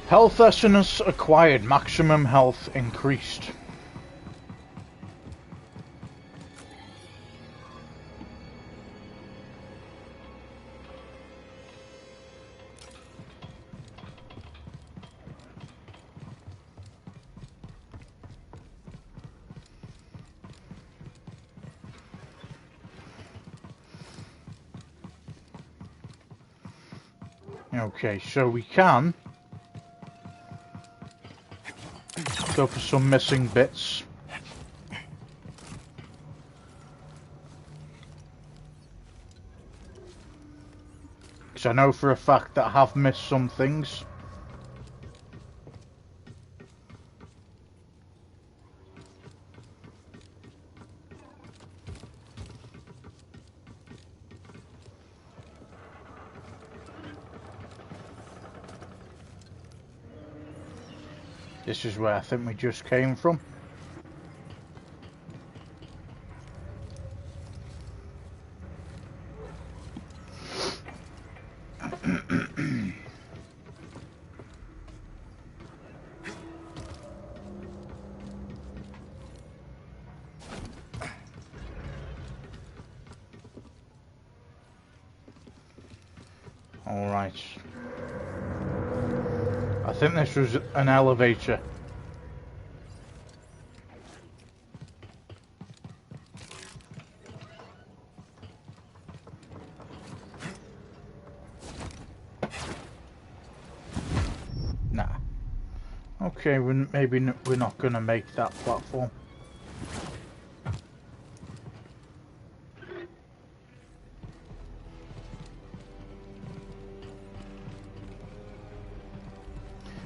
Health essence acquired. Maximum health increased. Okay, so we can go for some missing bits. Because I know for a fact that I have missed some things. This is where I think we just came from. All right. I think this was an elevator. Nah. Okay, maybe we're not gonna make that platform.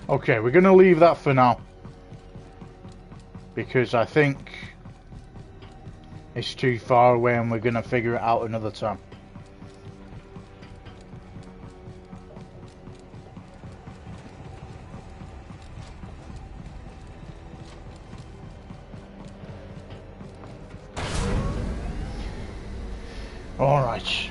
Okay, we're going to leave that for now. Because I think it's too far away and we're going to figure it out another time. All right.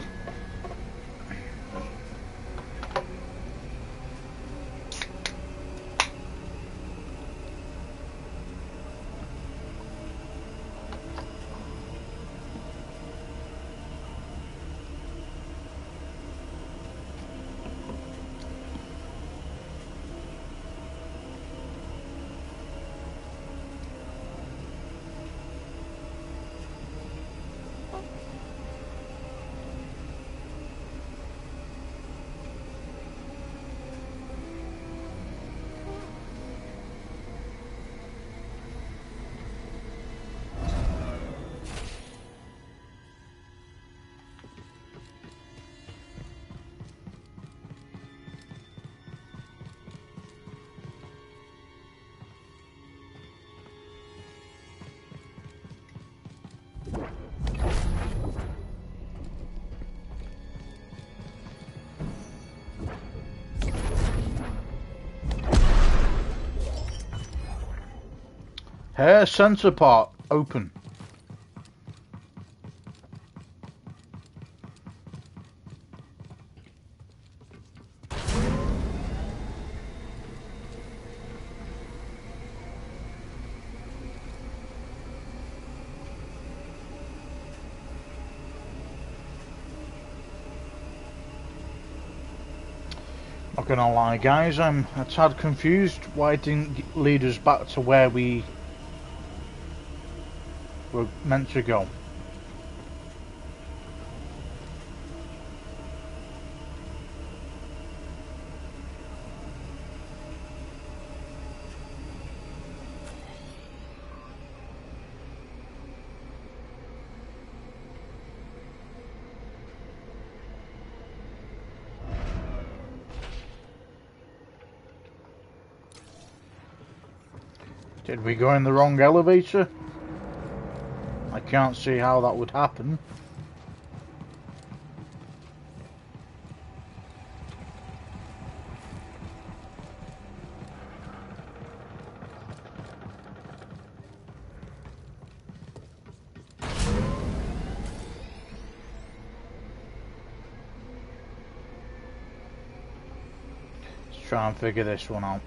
Hair sensor part open. Not gonna lie, guys, I'm a tad confused. Why it didn't lead us back to where we were meant to go? Did we go in the wrong elevator? I can't see how that would happen. Let's try and figure this one out.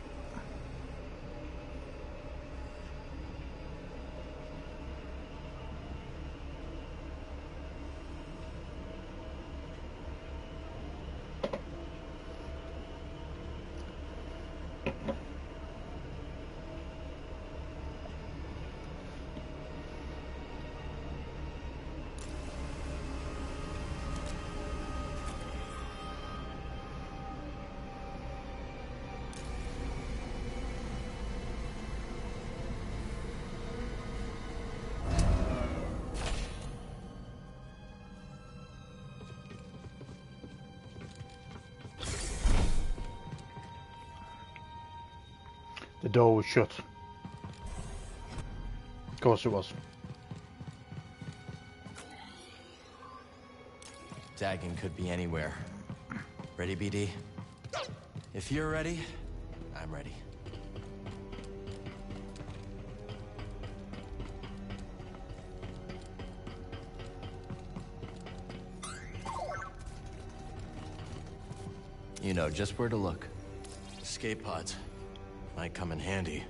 The door was shut. Of course it was. Dagon could be anywhere. Ready, BD? If you're ready, I'm ready. You know just where to look. Escape pods might come in handy.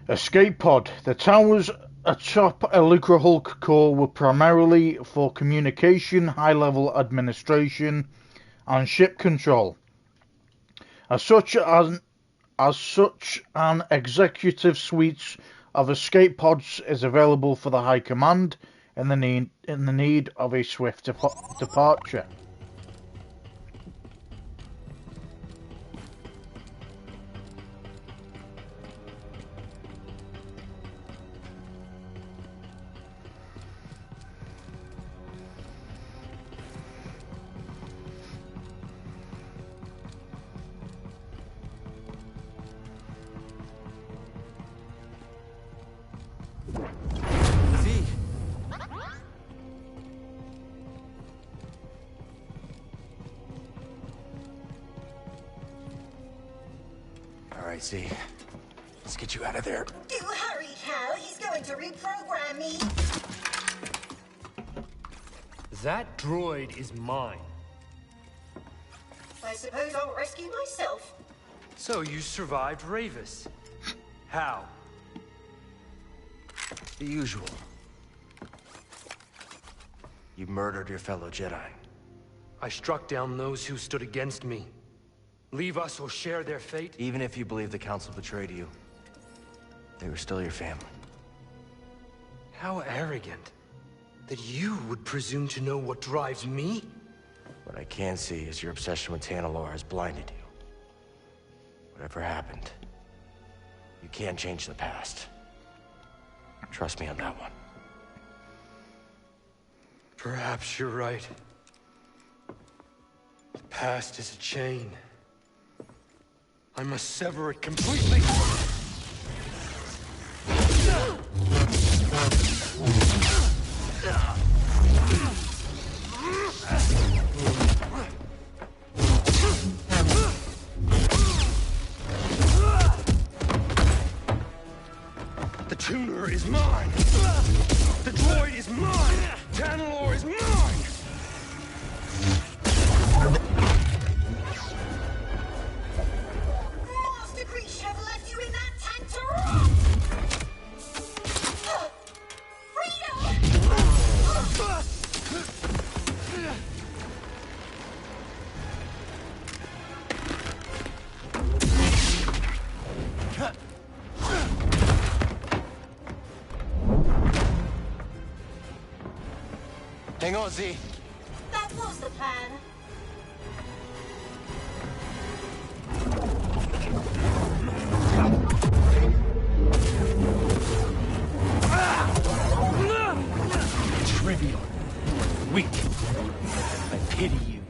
Escape pod. The towers atop a Lucra Hulk core were primarily for communication, high-level administration, and ship control. As such, an executive suite of escape pods is available for the High Command in the need of a swift departure. See, let's get you out of there. Do hurry, Cal. He's going to reprogram me. That droid is mine. I suppose I'll rescue myself. So you survived Ravis. How? The usual. You murdered your fellow Jedi. I struck down those who stood against me. Leave us or share their fate? Even if you believe the Council betrayed you, they were still your family. How arrogant. That you would presume to know what drives me? What I can see is your obsession with Tanalor has blinded you. Whatever happened, you can't change the past. Trust me on that one. Perhaps you're right. The past is a chain. I must sever it completely. The tuner is mine. The droid is mine. Tanalor is mine. Hang on, Z. That was the plan. Trivial. Weak. I pity you.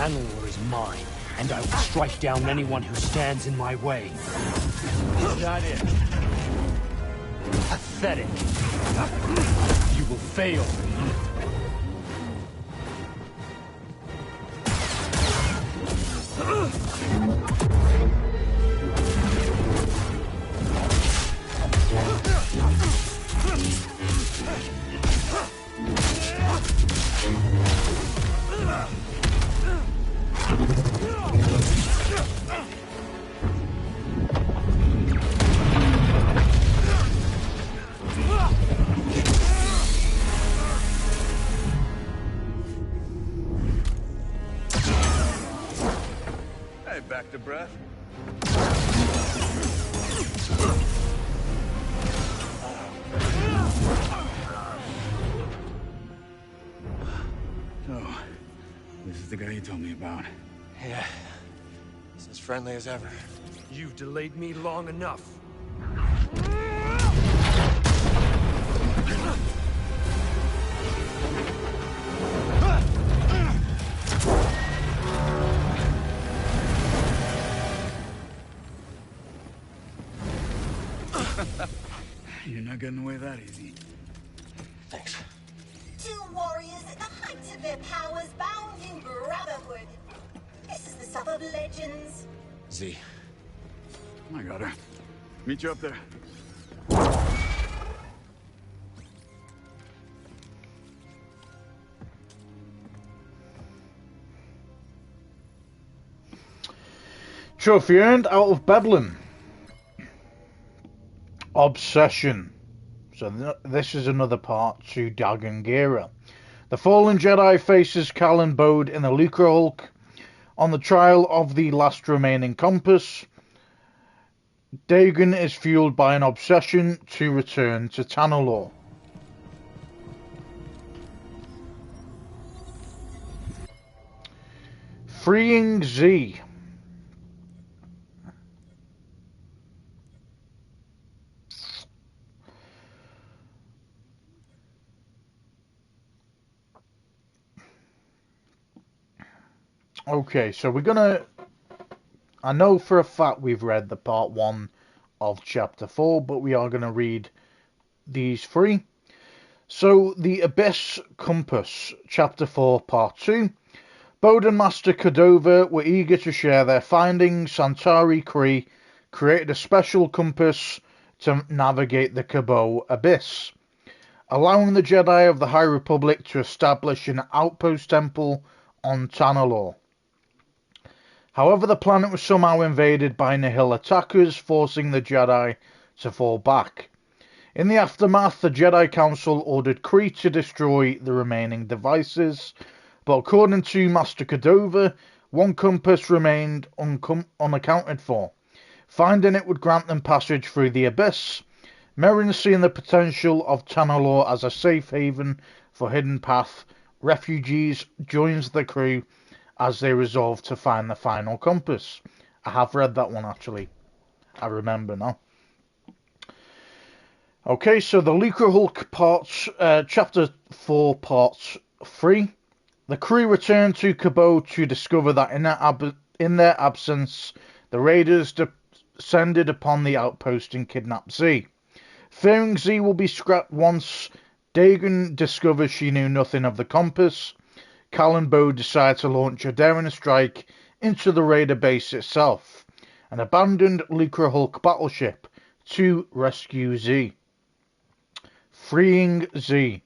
Tanalor is mine, and I will strike down anyone who stands in my way. Is that it? Pathetic. You will fail. Back to breath. So, this is the guy you told me about. Yeah. It's as friendly as ever. You've delayed me long enough. You're not getting away that easy. Thanks. Two warriors at the height of their powers bound in brotherhood. This is the stuff of legends. Z. I got her. Meet you up there. Trophy earned out of Bedlam. Obsession. So this is another part to Dagon Gera. The fallen Jedi faces Cal and Bode in the Lucre Hulk on the trial of the last remaining compass. Dagon is fueled by an obsession to return to Tanalorr. Freeing Z. Okay, so we're gonna... I know for a fact we've read the part 1 of chapter 4, but we are gonna read these 3. So, the Abyss Compass, chapter 4, part 2. Bode and Master Cordova were eager to share their findings. Santari Khri created a special compass to navigate the Kabo Abyss, allowing the Jedi of the High Republic to establish an outpost temple on Tanalorr. However, the planet was somehow invaded by Nihil attackers, forcing the Jedi to fall back. In the aftermath, the Jedi Council ordered Khri to destroy the remaining devices, but according to Master Cordova, one compass remained unaccounted for. Finding it would grant them passage through the Abyss. Merrin, seeing the potential of Tanalorr as a safe haven for Hidden Path refugees, joins the crew as they resolve to find the final compass. I have read that one, actually. I remember now. Okay, so the Lucre Hulk parts, chapter 4, part 3. The crew return to Kabo to discover that in their absence, the raiders descended upon the outpost and kidnapped Z. Fearing Z will be scrapped once Dagon discovers she knew nothing of the compass, Cal and Bode decide to launch a daring strike into the raider base itself, an abandoned Lucre Hulk battleship, to rescue Z. Freeing Z.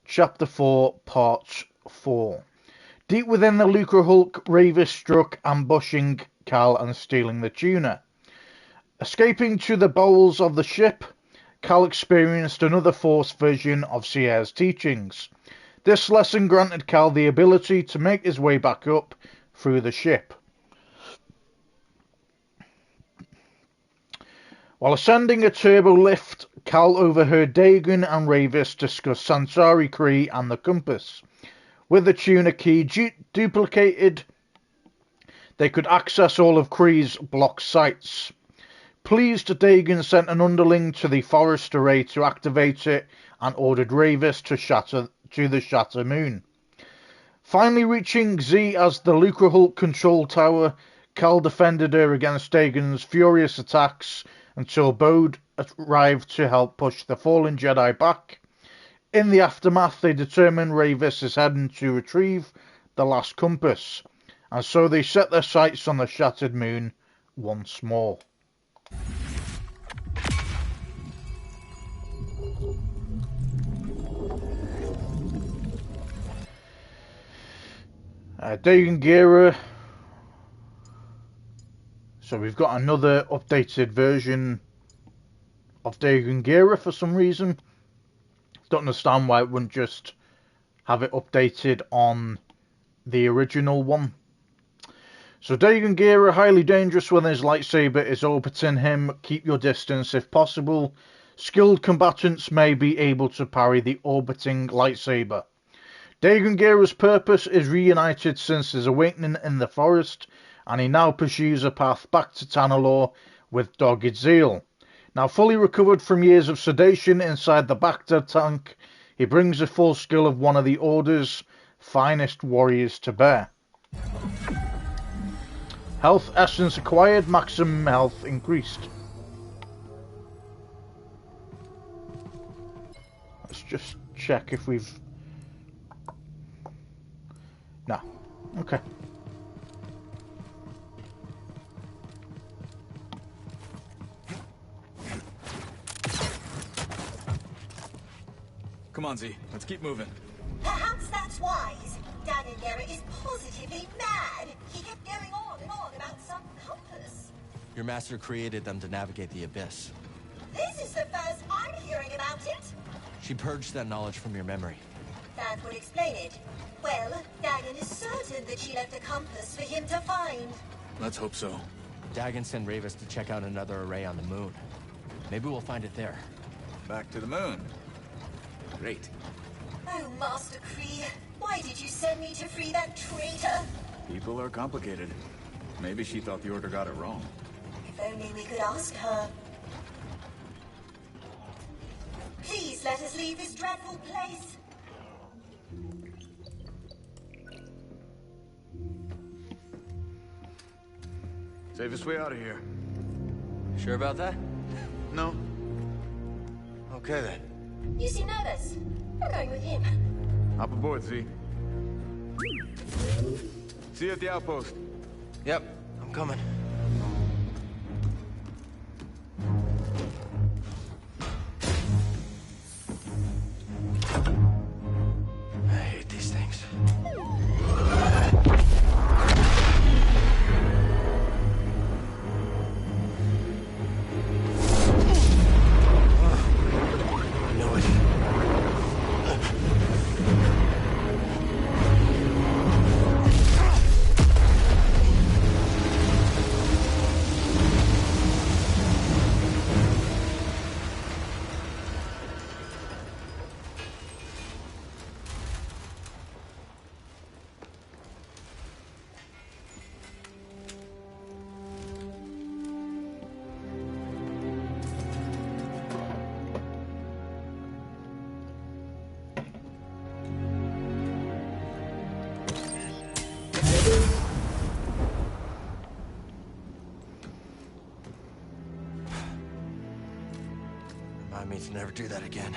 Chapter 4, Part 4. Deep within the Lucre Hulk, Ravis struck, ambushing Cal and stealing the tuna. Escaping to the bowels of the ship, Cal experienced another Force version of Sierra's teachings. This lesson granted Cal the ability to make his way back up through the ship. While ascending a turbo lift, Cal overheard Dagon and Ravis discuss Santari Khri and the compass. With the tuna key duplicated, they could access all of Khri's block sites. Pleased, Dagon sent an underling to the forest array to activate it and ordered Ravis to the Shatter Moon. Finally reaching Z as the Lucre Hulk control tower, Cal defended her against Dagon's furious attacks until Bode arrived to help push the fallen Jedi back. In the aftermath, they determined Ravis is heading to retrieve the last compass, and so they set their sights on the Shattered Moon once more. Dagon Gera. So we've got another updated version of Dagon Gera for some reason. Don't understand why it wouldn't just have it updated on the original one. So Dagon Gera, highly dangerous when his lightsaber is orbiting him. Keep your distance if possible. Skilled combatants may be able to parry the orbiting lightsaber. Dagon Gera's purpose is reunited since his awakening in the forest, and he now pursues a path back to Tanalorr with dogged zeal. Now fully recovered from years of sedation inside the Bacta tank, he brings the full skill of one of the Order's finest warriors to bear. Health essence acquired, maximum health increased. Let's just check if we've... No. Okay. Come on, Z. Let's keep moving. Perhaps that's wise. Dagon Garrett is positively mad. He kept going on and on about some compass. Your master created them to navigate the abyss. This is the first I'm hearing about it. She purged that knowledge from your memory. That would explain it. Well, Dagon is certain that she left a compass for him to find. Let's hope so. Dagon sent Ravis to check out another array on the moon. Maybe we'll find it there. Back to the moon. Great. Oh, Master Kree, why did you send me to free that traitor? People are complicated. Maybe she thought the Order got it wrong. If only we could ask her. Please let us leave this dreadful place. Safest way out of here. Sure about that? No. Okay then. You seem nervous. I'm going with him. Hop aboard, Z. See you at the outpost. Yep, I'm coming. I hate these things. I know it. Remind me to never do that again.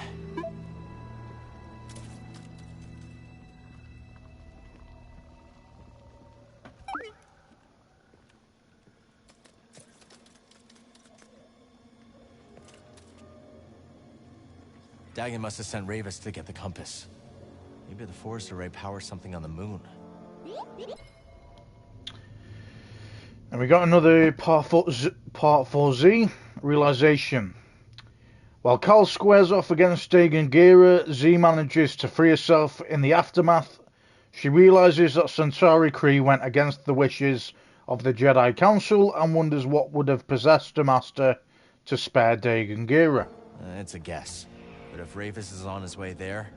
Dagon must have sent Ravis to get the compass. Maybe the forest array powers something on the moon. And we got another part 4Z, realization. While Cal squares off against Dagon Gera, Z manages to free herself in the aftermath. She realizes that Centauri Kree went against the wishes of the Jedi Council and wonders what would have possessed the Master to spare Dagon Gera. It's a guess. But if Ravis is on his way there,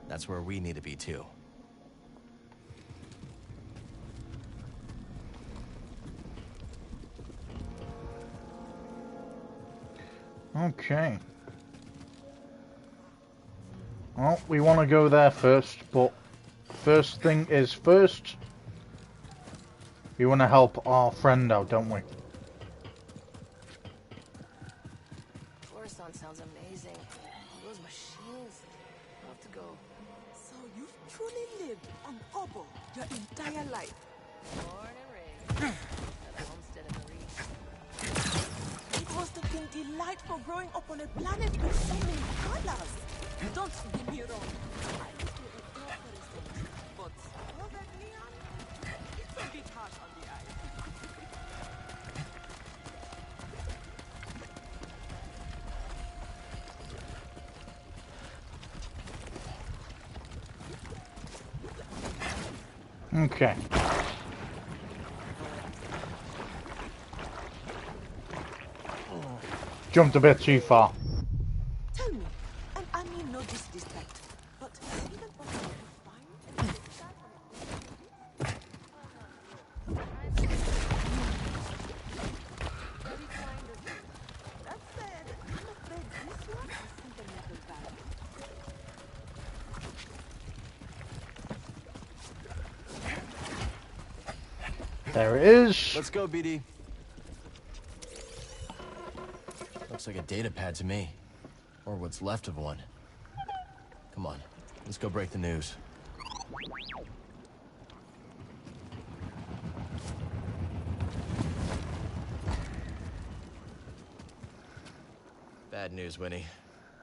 that's where we need to be too. Okay. Well, we want to go there first, but first thing is first. We want to help our friend out, don't we? Coruscant sounds amazing. Those machines. I have to go. So you've truly lived on Obo your entire life. Born and raised. At the homestead of Marie. It must have been delightful growing up on a planet with so many colors. Don't get me wrong. I used to adore Coruscant, but all that neon, it's a bit harsh on the eye. Okay. Jumped a bit too far. Tell me, and I mean no disrespect, but even possible to find There it is. Let's go, BD. Looks like a data pad to me. Or what's left of one. Come on, let's go break the news. Bad news, Winnie.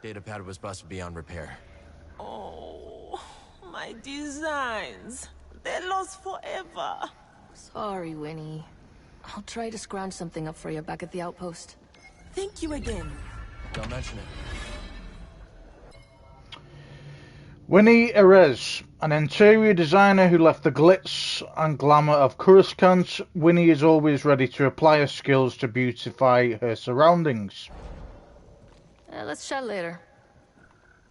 Datapad was busted beyond repair. Oh, my designs. They're lost forever. Sorry, Winnie. I'll try to scrounge something up for you back at the outpost. Thank you again. Don't mention it. Winnie Erez, an interior designer who left the glitz and glamour of Coruscant. Winnie is always ready to apply her skills to beautify her surroundings. Let's chat later.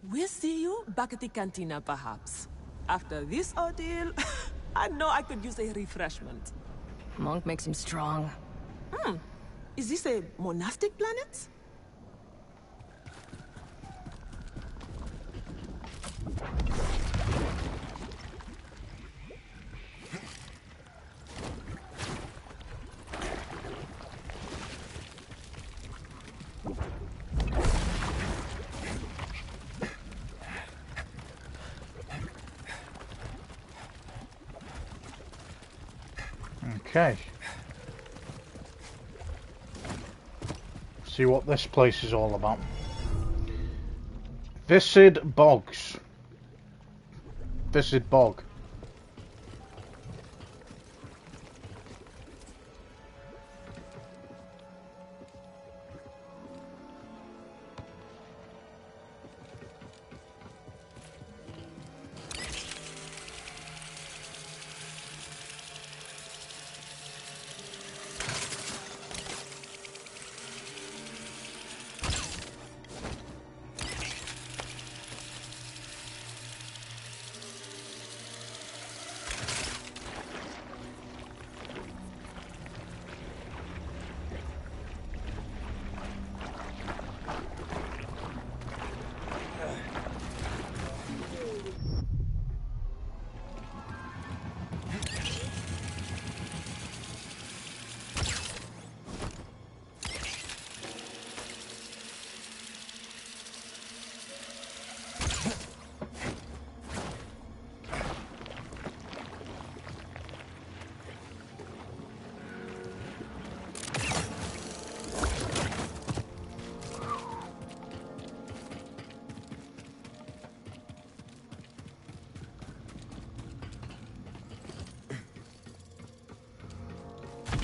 We'll see you back at the cantina, perhaps. After this ordeal, I know I could use a refreshment. Monk makes him strong. Is this a monastic planet? Okay. See what this place is all about. Viscid Bogs. Viscid Bog.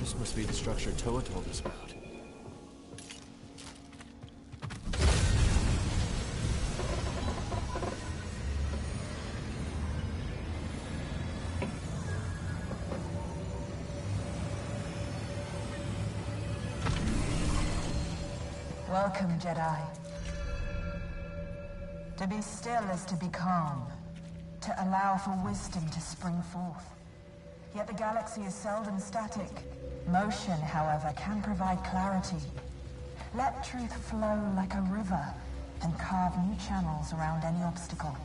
This must be the structure Toa told us about. Welcome, Jedi. To be still is to be calm, to allow for wisdom to spring forth. Yet the galaxy is seldom static. Motion, however, can provide clarity. Let truth flow like a river and carve new channels around any obstacle.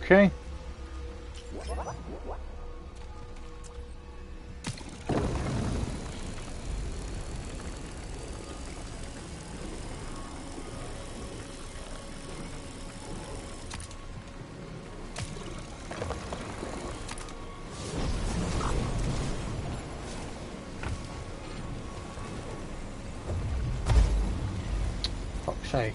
Okay. Fuck's sake.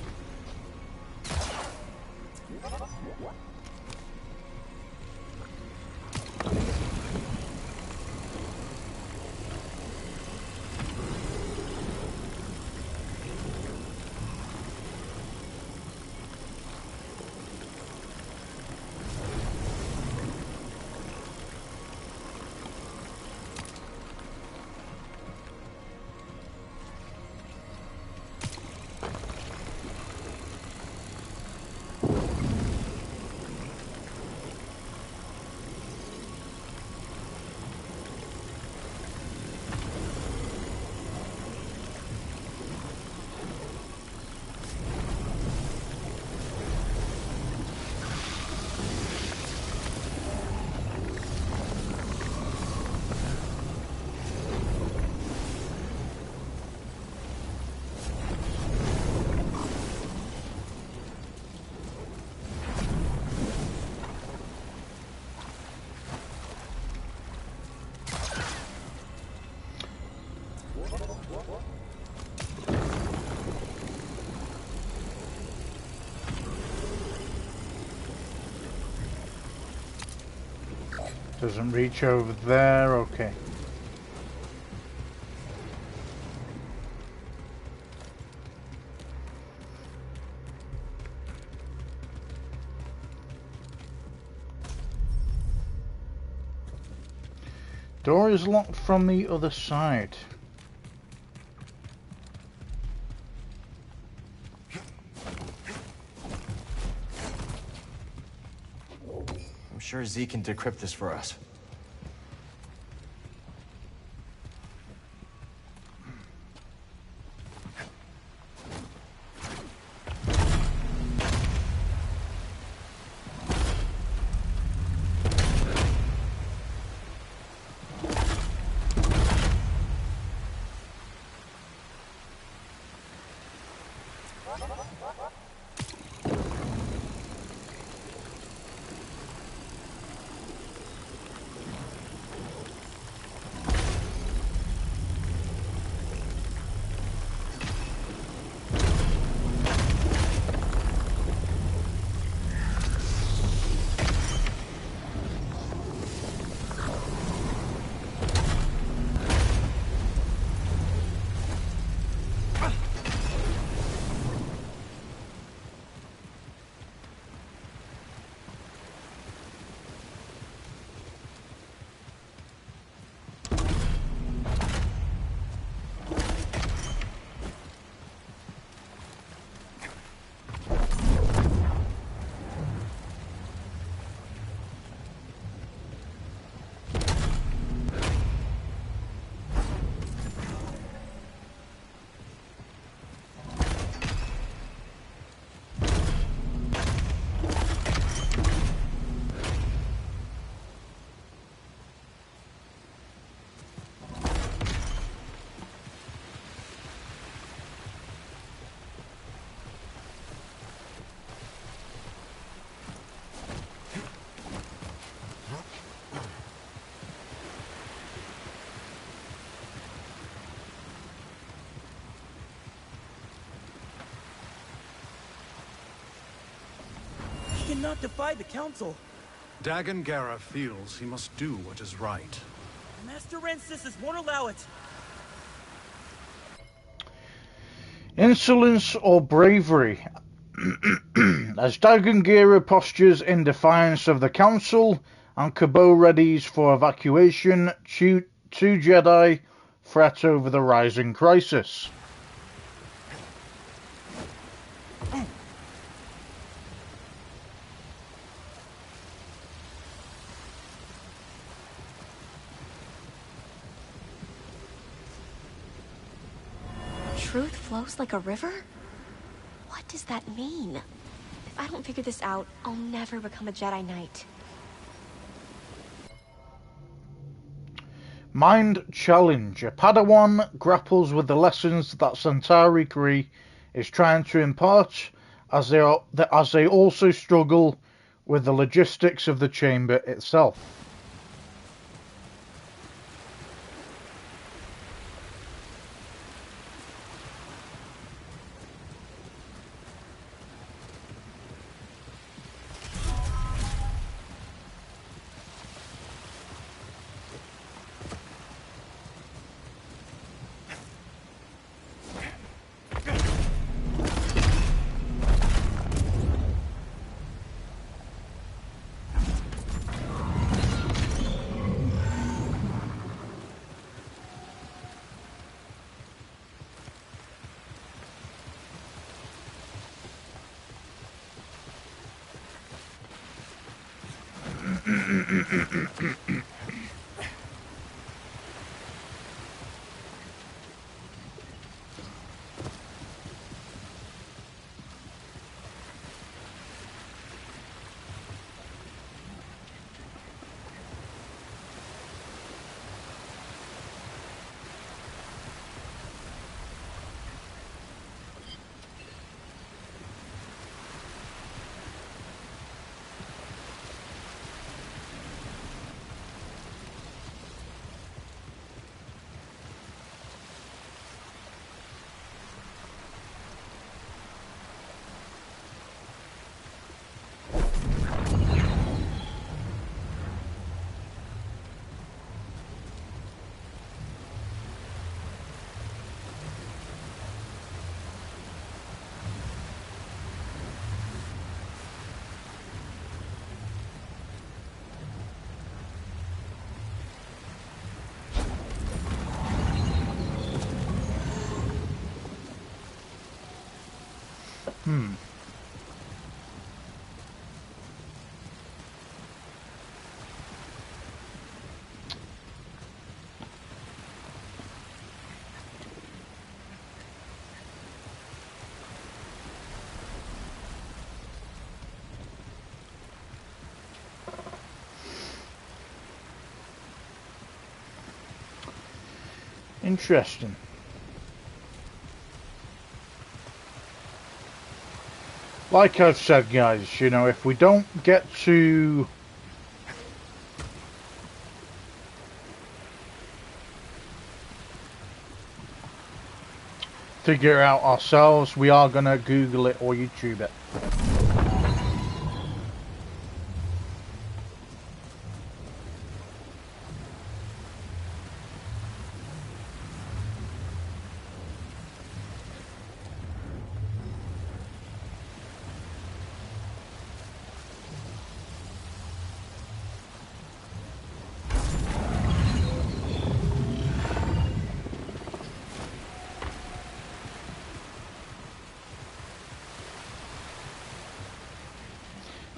Doesn't reach over there, okay. Door is locked from the other side. I'm sure Z can decrypt this for us. He cannot defy the Council. Dagon Gera feels he must do what is right. Master Rancisius won't allow it. Insolence or bravery? As Dagon Gera postures in defiance of the Council and Cabot readies for evacuation, two Jedi fret over the rising crisis. Truth flows like a river? What does that mean? If I don't figure this out, I'll never become a Jedi Knight. Mind challenge. A Padawan grapples with the lessons that Centauri Kree is trying to impart as they also struggle with the logistics of the chamber itself. Interesting. Like I've said, guys, you know, if we don't get to figure it out ourselves, we are gonna Google it or YouTube it.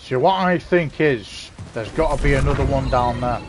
So what I think is, there's got to be another one down there.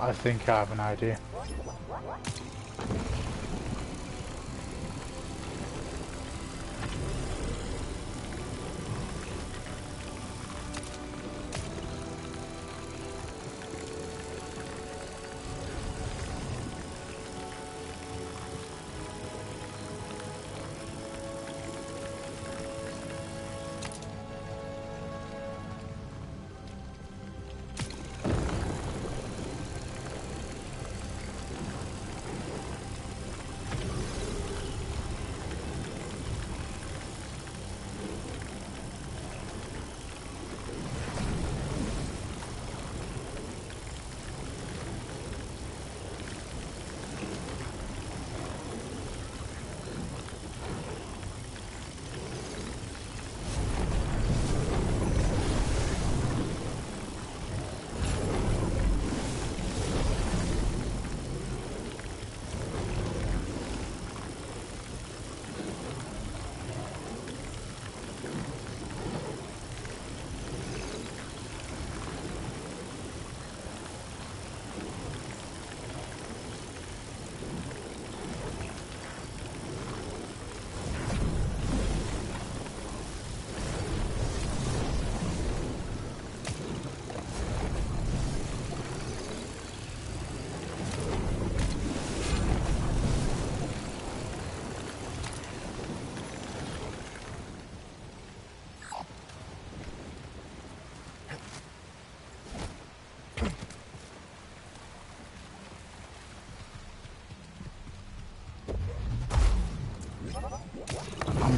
I think I have an idea.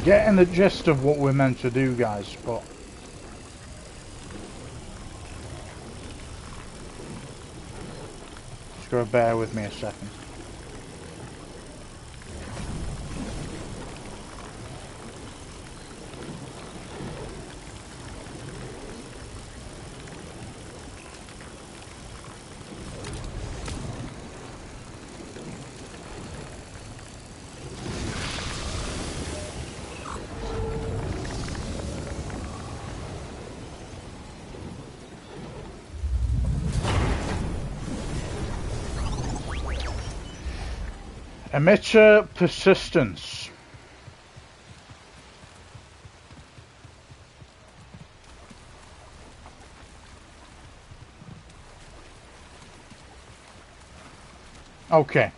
getting the gist of what we're meant to do, guys, but just gotta bear with me a second. Emitter persistence. Okay.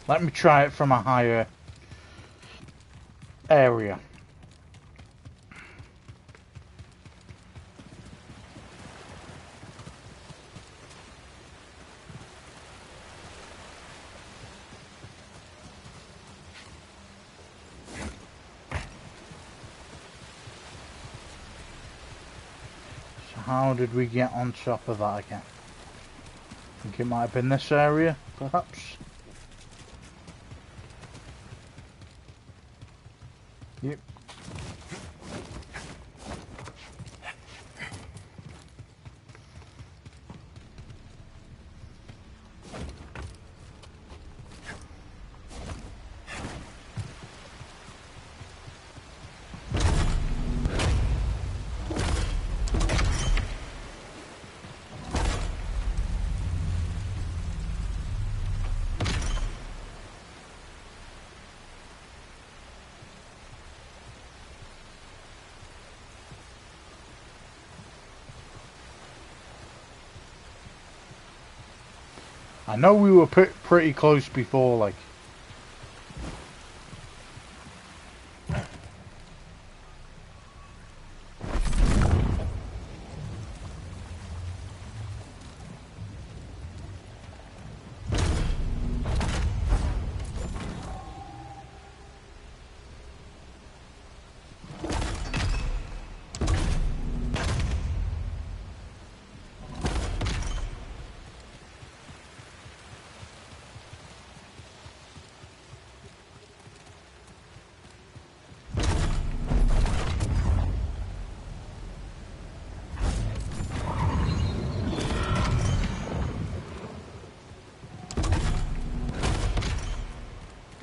Let me try it from a higher area. How did we get on top of that again? I think it might have been this area, perhaps. Yep. I know we were pretty close before, like.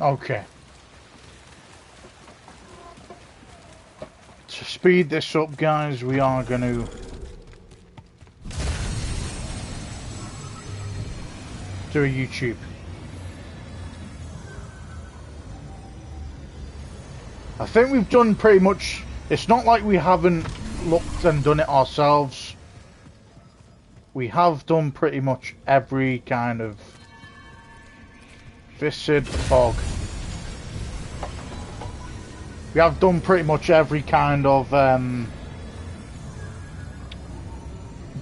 Okay. To speed this up, guys, we are going to do a YouTube. I think we've done pretty much. It's not like we haven't looked and done it ourselves. We have done pretty much every kind of viscid fog. We have done pretty much every kind of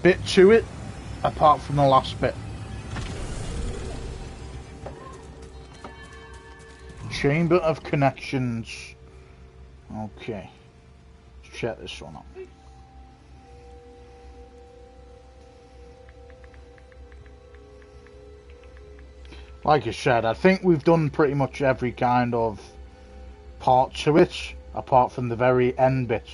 bit to it, apart from the last bit. Chamber of Connections. Okay, let's check this one out. Like I said, I think we've done pretty much every kind of part to it, apart from the very end bit.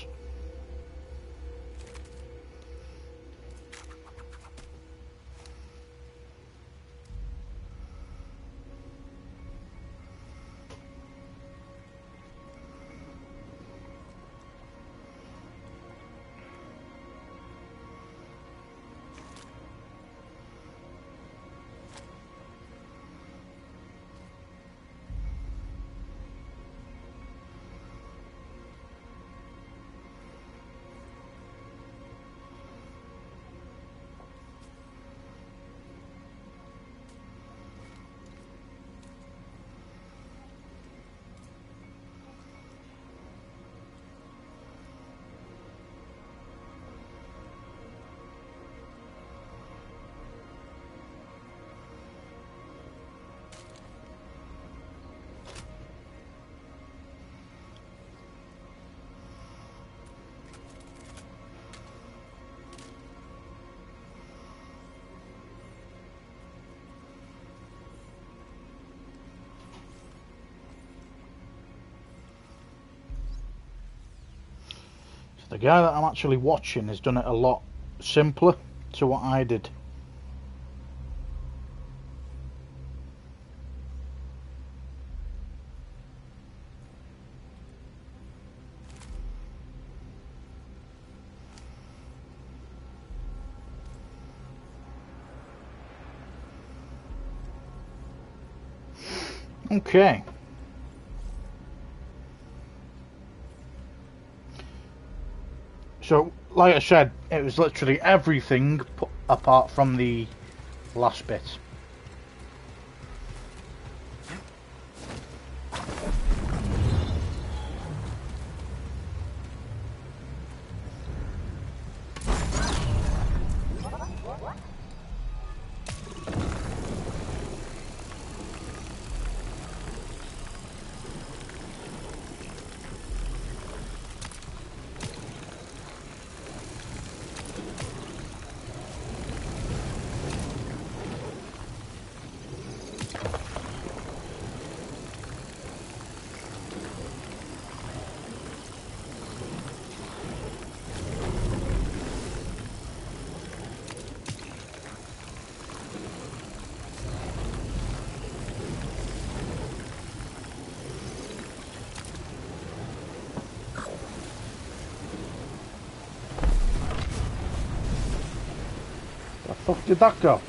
The guy that I'm actually watching has done it a lot simpler to what I did. Okay. So, like I said, it was literally everything apart from the last bit. The fuck did that go?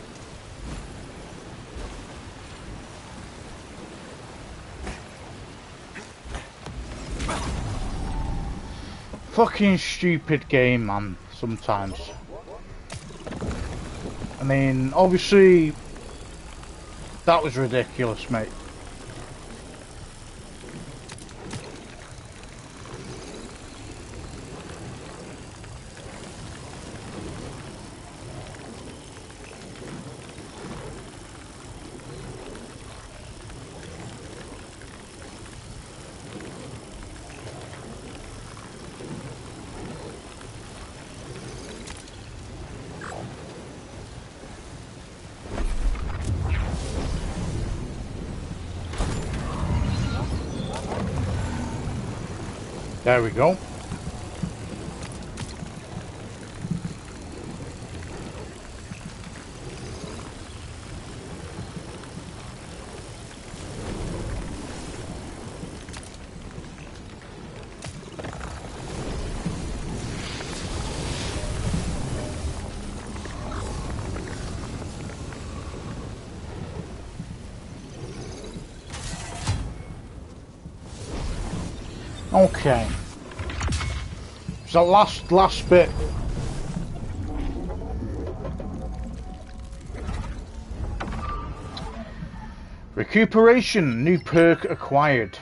Fucking stupid game, man, sometimes. I mean, obviously, that was ridiculous, mate. There we go. Okay. So last bit. Recuperation, new perk acquired.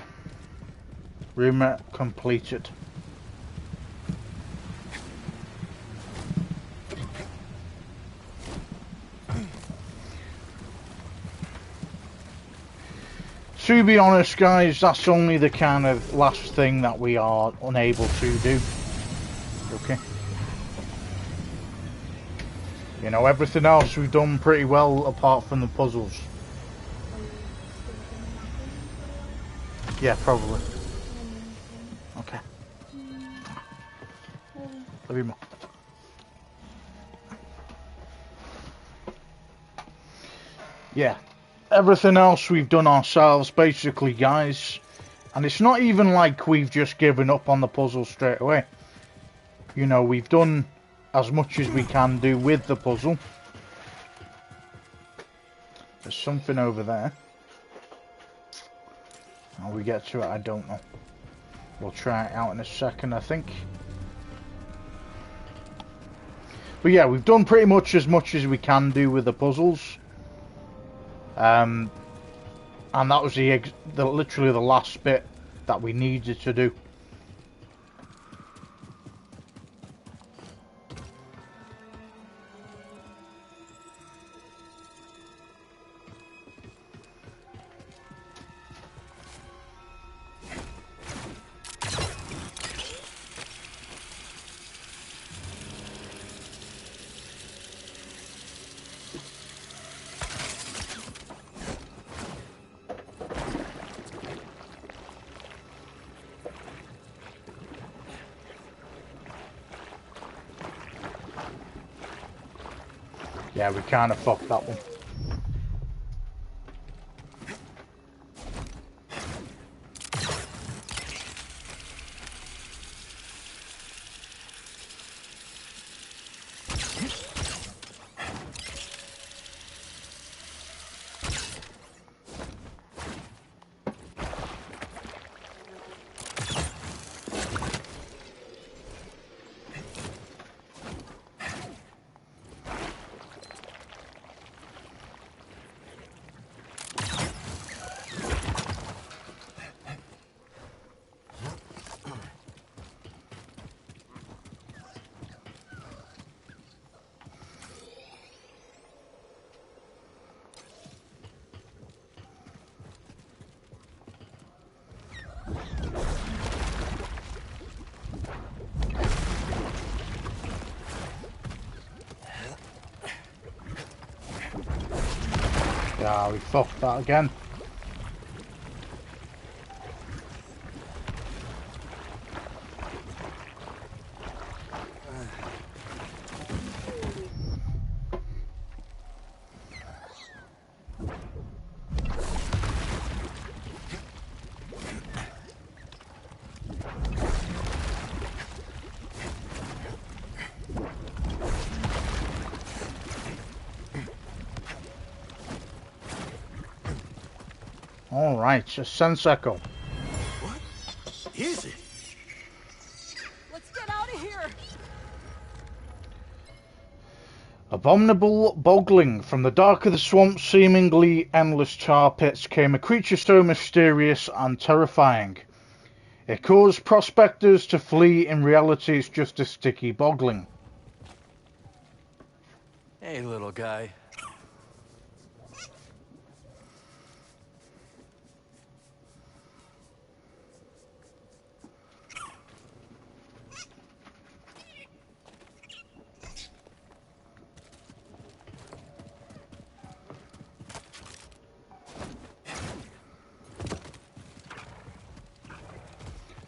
Rumor completed. To be honest, guys, that's only the kind of last thing that we are unable to do. Okay. You know, everything else we've done pretty well apart from the puzzles. Yeah, probably. Okay. Love you more. Yeah. Everything else we've done ourselves, basically, guys. And it's not even like we've just given up on the puzzle straight away. You know, we've done as much as we can do with the puzzle. There's something over there. How we get to it, I don't know. We'll try it out in a second, I think. But yeah, we've done pretty much as we can do with the puzzles. And that was literally the last bit that we needed to do. Yeah, we kind of fucked that one. Yeah, we fucked that again. Alright, just sense echo. What is it? Let's get out of here. Abominable boggling. From the dark of the swamp, seemingly endless tar pits, came a creature so mysterious and terrifying. It caused prospectors to flee. In reality, it's just a sticky boggling. Hey, little guy.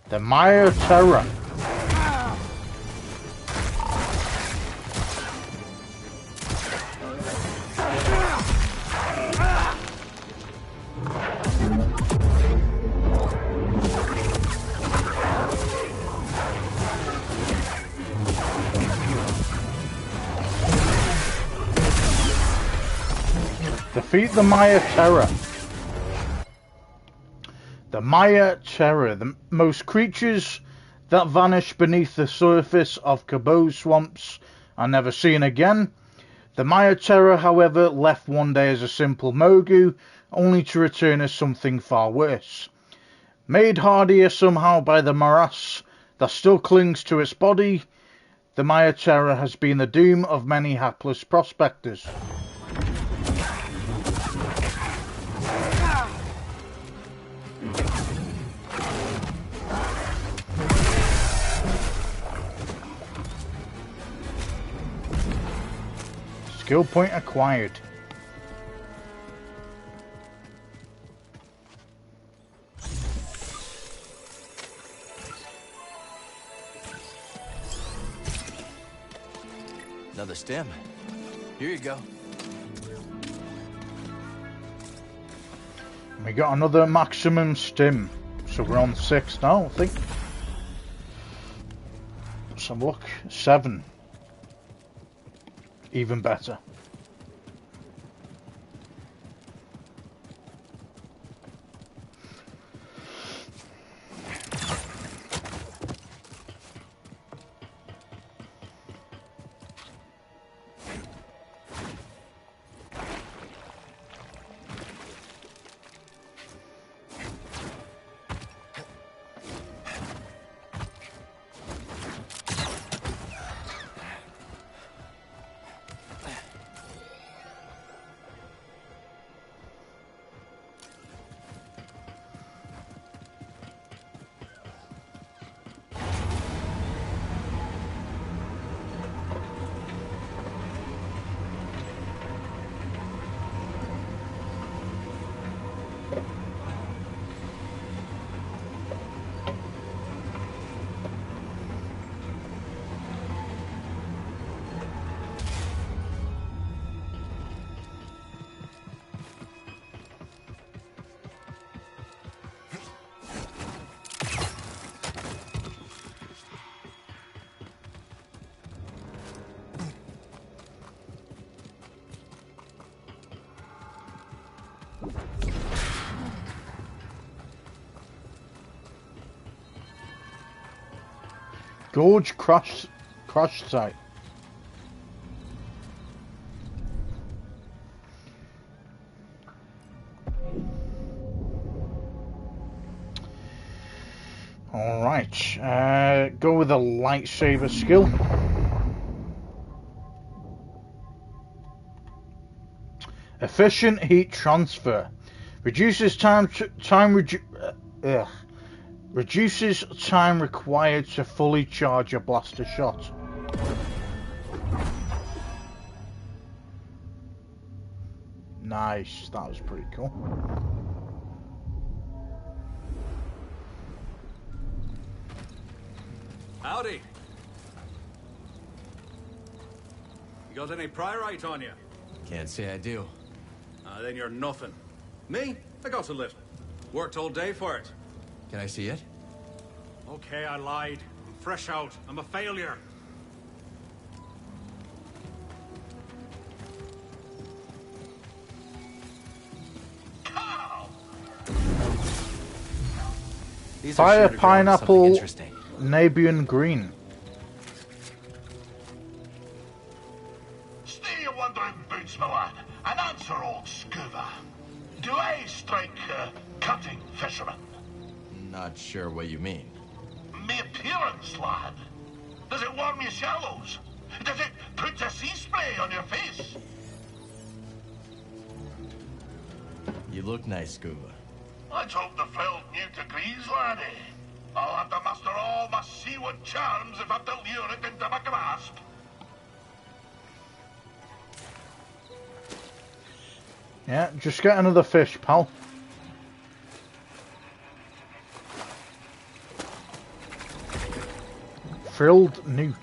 The Maya Terror. Defeat the Maya Terror. The Maya Terror. Most creatures that vanish beneath the surface of Cabo swamps are never seen again. The Maya Terror, however, left one day as a simple Mogu, only to return as something far worse. Made hardier somehow by the morass that still clings to its body, the Maya Terror has been the doom of many hapless prospectors. Skill point acquired. Another stem. Here you go. We got another maximum stim. So we're on 6 now, I think. Let's have a look. 7. Even better. Gorge crash site. Alright, go with a lightsaber skill. Efficient heat transfer. Reduces reduces time required to fully charge a blaster shot. Nice, that was pretty cool. Howdy. You got any pyrite on you? Can't say I do. Then you're nothing. Me? I got a little. Worked all day for it. Can I see it? Okay, I lied. I'm fresh out. I'm a failure. These Fire are sure to grow into something pineapple interesting. Nabian green. Stay your wandering boots, my lad, and answer old Scuba. Do I strike cutting fisherman? Not sure what you mean. Me appearance, lad. Does it warm your shallows? Does it put a sea spray on your face? You look nice, Scuba. Let's hope the frilled newt agrees, laddie. I'll have to master all my seaward charms if I have to lure it into my grasp. Yeah, just get another fish, pal. Frilled newt.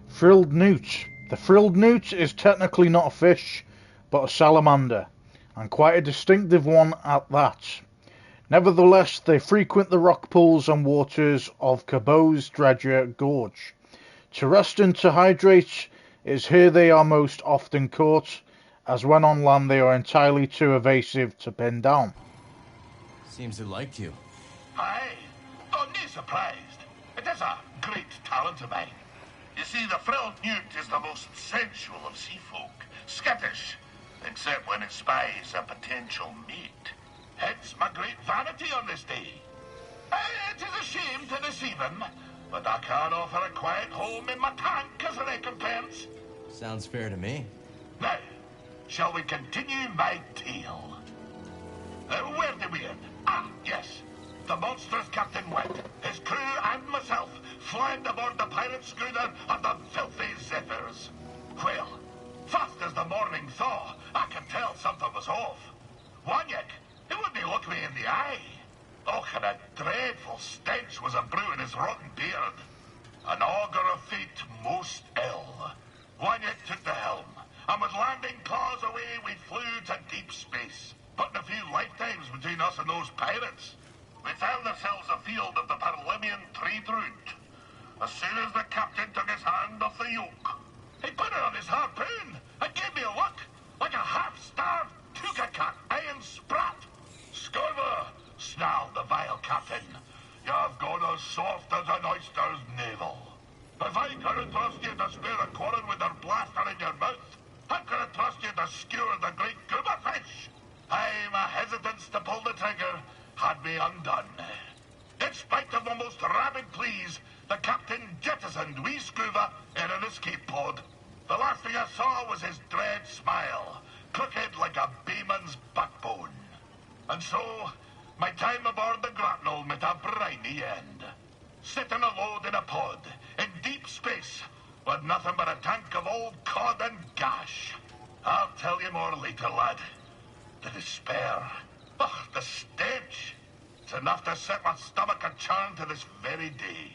Frilled newt. The frilled newt is technically not a fish, but a salamander, and quite a distinctive one at that. Nevertheless, they frequent the rock pools and waters of Cabot's Dredger Gorge. To rest and to hydrate is here they are most often caught, as when on land they are entirely too evasive to pin down. Seems it liked you. Aye, don't be surprised. It is a great talent of mine. You see, the frilled newt is the most sensual of sea folk, skittish, except when it spies a potential mate. Hence my great vanity on this day. It is a shame to deceive him, but I can offer a quiet home in my tank as a recompense. Sounds fair to me. Now, shall we continue my tale? Where did we end? Ah, yes. The monstrous Captain Wet, his crew and myself flying aboard the pirate schooner of the filthy Zephyrs. Well, fast as the morning thaw, I could tell something was off. Wanyek, he wouldn't look me in the eye. Oh, and a dreadful stench was a brewing his rotten beard. An augur of fate most ill. Wanyek took the helm, and with landing claws away we flew to deep space, putting a few lifetimes between us and those pirates. We found ourselves afield of the Parlimian trade route. As soon as the captain took his hand off the yoke, he put it on his harpoon and gave me a look like a half-starved tuka-cat iron sprat. Scuba, snarled the vile captain. You've gone as soft as an oyster's navel. If I couldn't trust you to spare a quarrel with your blaster in your mouth, how could I trust you to skewer the great gubba fish? My hesitance to pull the trigger had me undone. In spite of the most rabid pleas, the captain jettisoned wee Scuba in an escape pod. The last thing I saw was his dread smile, crooked like a bayman's backbone. And so, my time aboard the grapnel met a briny end. Sitting alone in a pod, in deep space, with nothing but a tank of old cod and gash. I'll tell you more later, lad. The despair. Oh, the stench. It's enough to set my stomach a churn to this very day.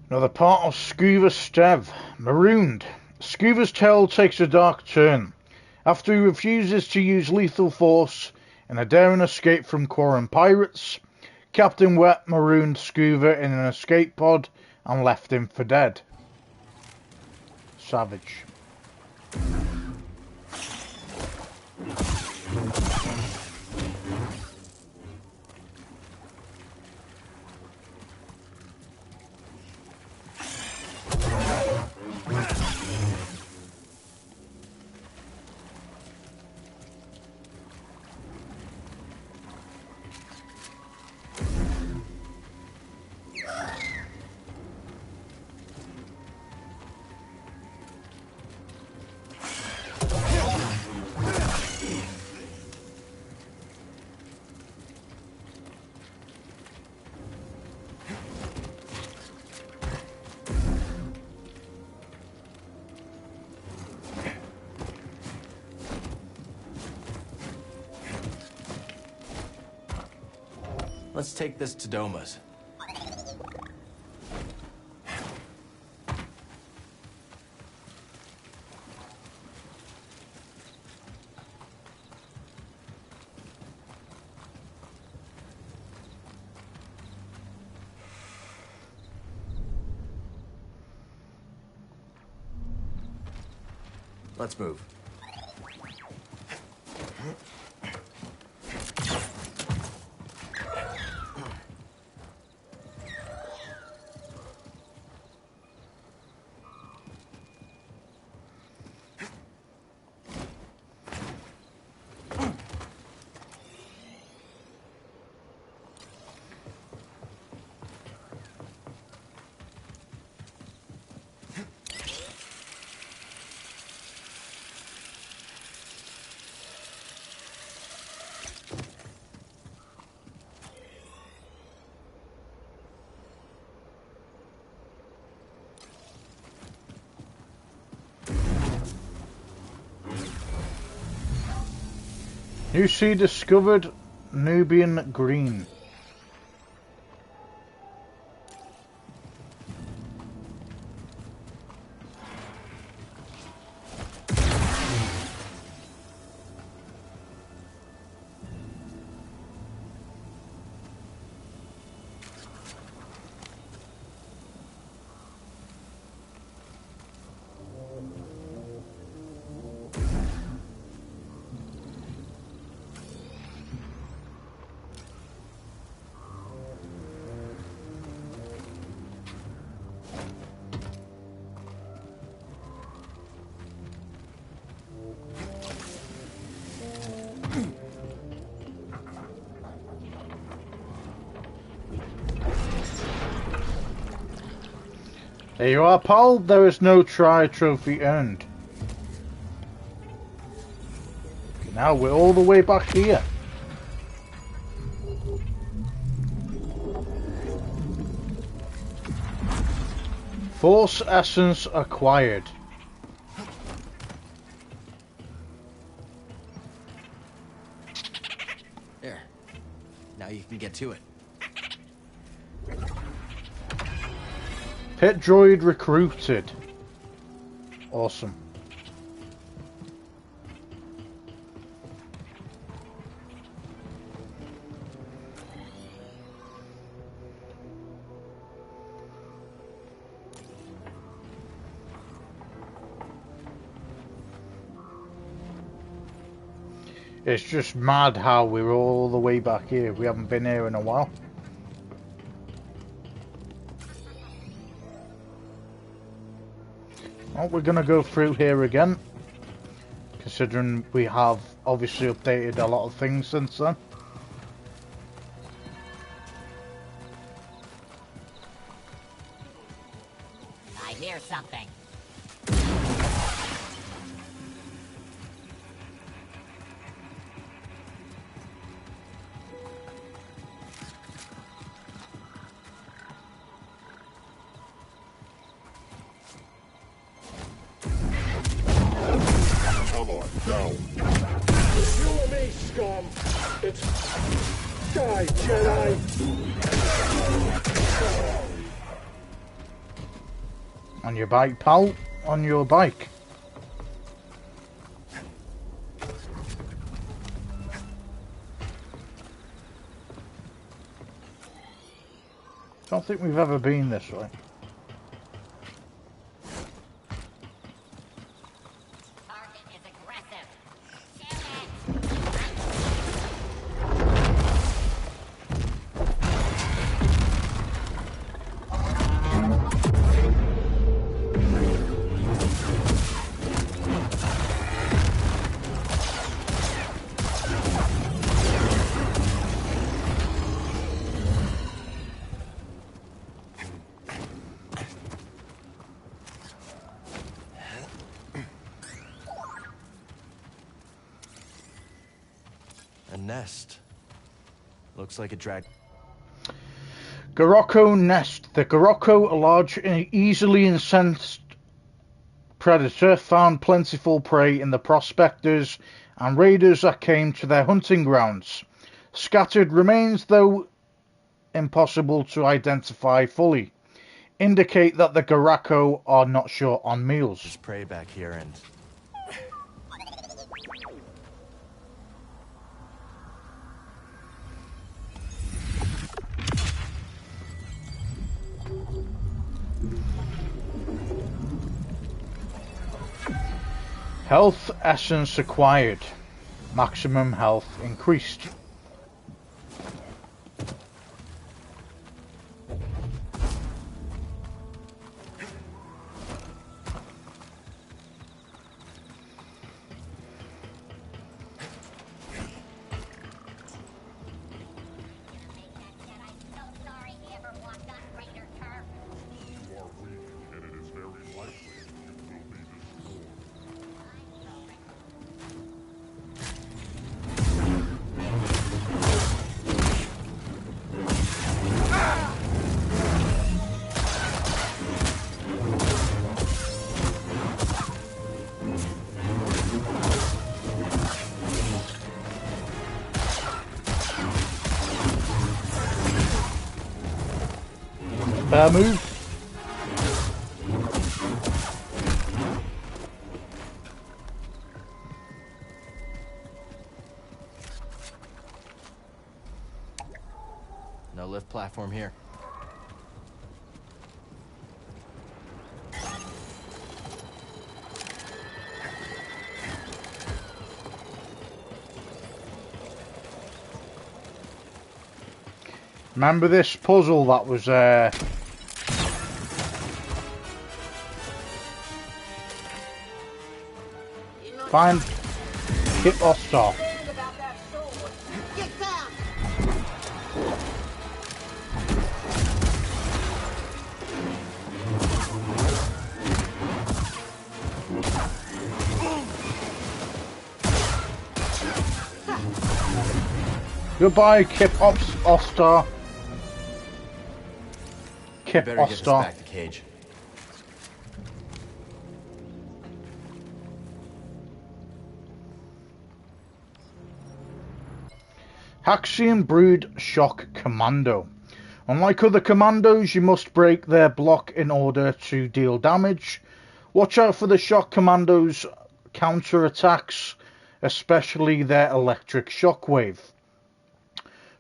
Another part of Scuba's Stev. Marooned. Scuba's tale takes a dark turn. After he refuses to use lethal force in a daring escape from Quarren pirates, Captain Wet marooned Scuba in an escape pod and left him for dead. Savage. Let's take this to Doma's. Let's move. You see discovered Nubian green. There you are, pal. There is no trophy earned. Now we're all the way back here. Force essence acquired. There. Now you can get to it. Pit droid recruited. Awesome. It's just mad how we're all the way back here. We haven't been here in a while. Well, we're going to go through here again, considering we have obviously updated a lot of things since then. I hear something. Die, Jedi! On your bike, pal. On your bike. Don't think we've ever been this way. Target is aggressive. Kill it! nest. Looks like it dragged. Garocco nest. The Garocco, a large and easily incensed predator, found plentiful prey in the prospectors and raiders that came to their hunting grounds. Scattered remains, though impossible to identify fully, indicate that the Garocco are not short on meals. There's prey back here and... Health essence acquired. Maximum health increased. Fair move. No lift platform here. Remember this puzzle that was find hit or stop. Goodbye, Kip Ostar. Kip Better get this Ostar. back to cage. Haxian Brood Shock Commando. Unlike other commandos, you must break their block in order to deal damage. Watch out for the Shock Commando's counter-attacks, especially their electric shockwave.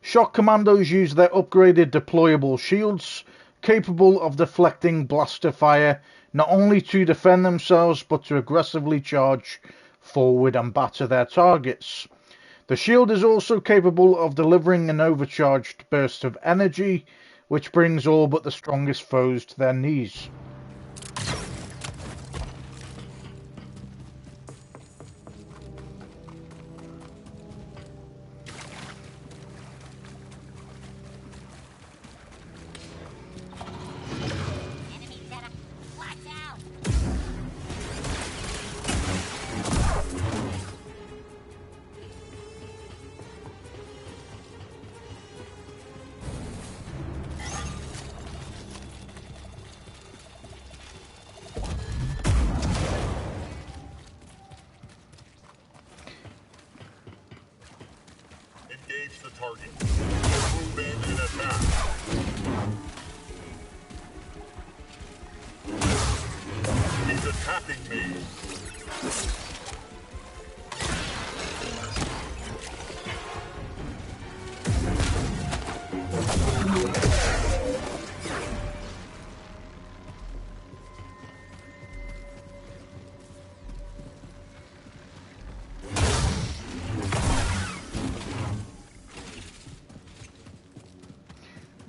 Shock Commandos use their upgraded deployable shields, capable of deflecting blaster fire, not only to defend themselves, but to aggressively charge forward and batter their targets. The shield is also capable of delivering an overcharged burst of energy, which brings all but the strongest foes to their knees. Engage the target. Move in and attack. He's attacking me.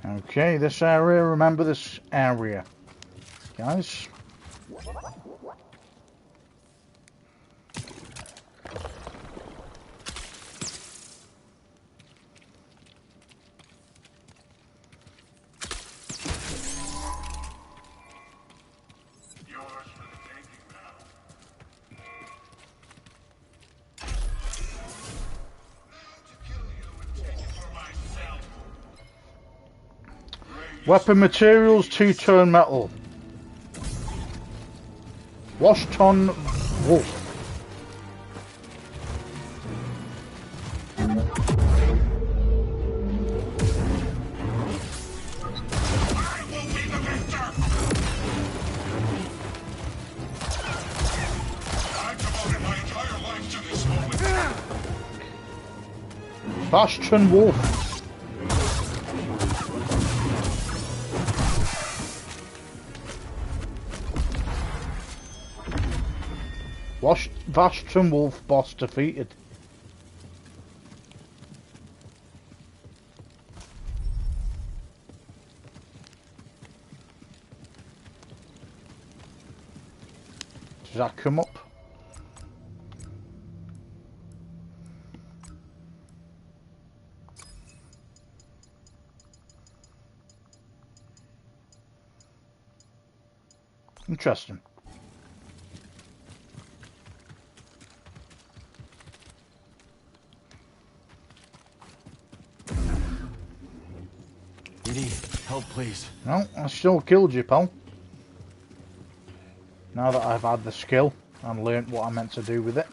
Okay, this area, remember this area, guys. Weapon materials, two-tone metal. Washton Wolf. Bastion Wolf. Bastion Wolf boss defeated. Does that come up? Interesting. You need help, please. No, I still killed you, pal. Now that I've had the skill and learnt what I meant to do with it.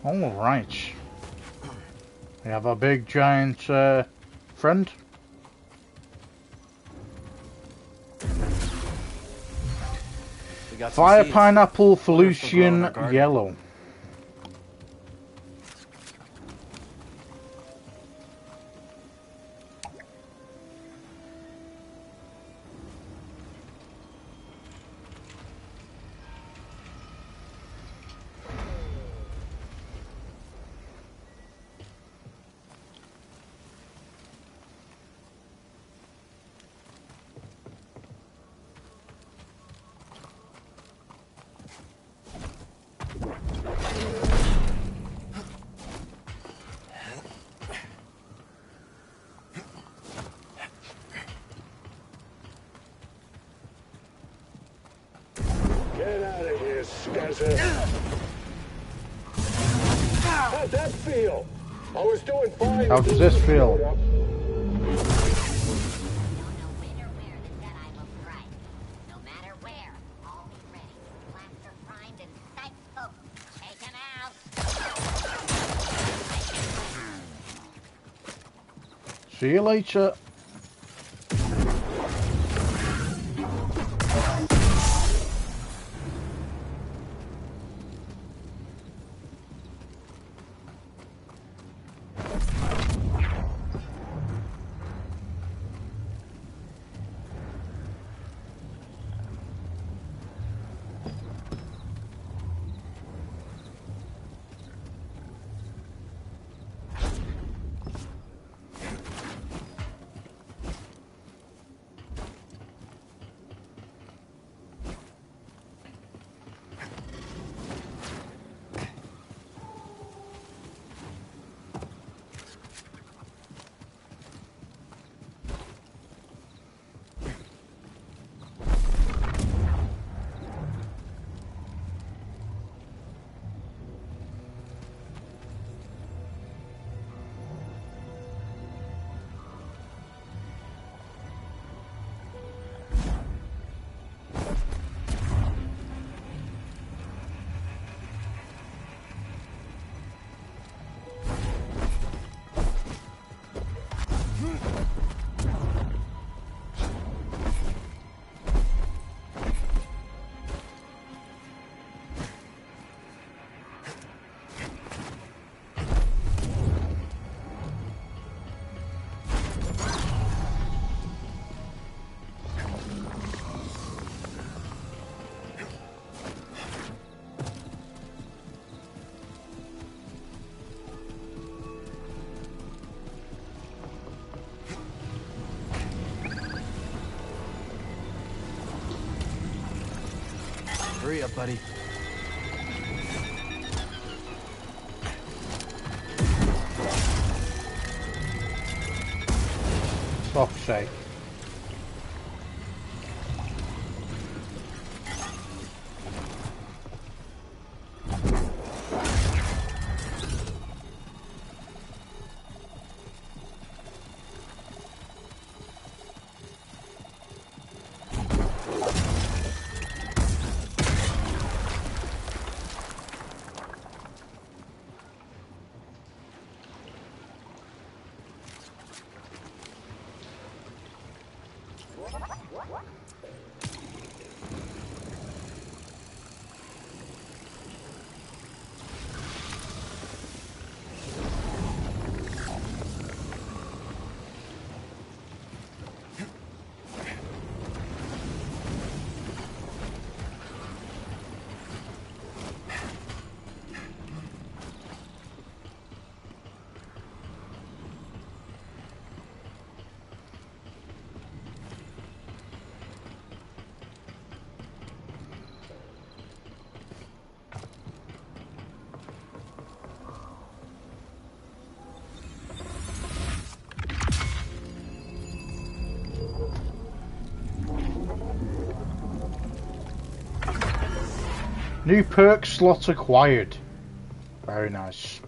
Alright. We have a big giant friend. Fire pineapple Felucian yellow. Get out of here, Scuzzer. How'd that feel? I was doing fine. How does this feel? See you later. Hurry up, buddy. Fuck's sake. New perk slot acquired. Very nice.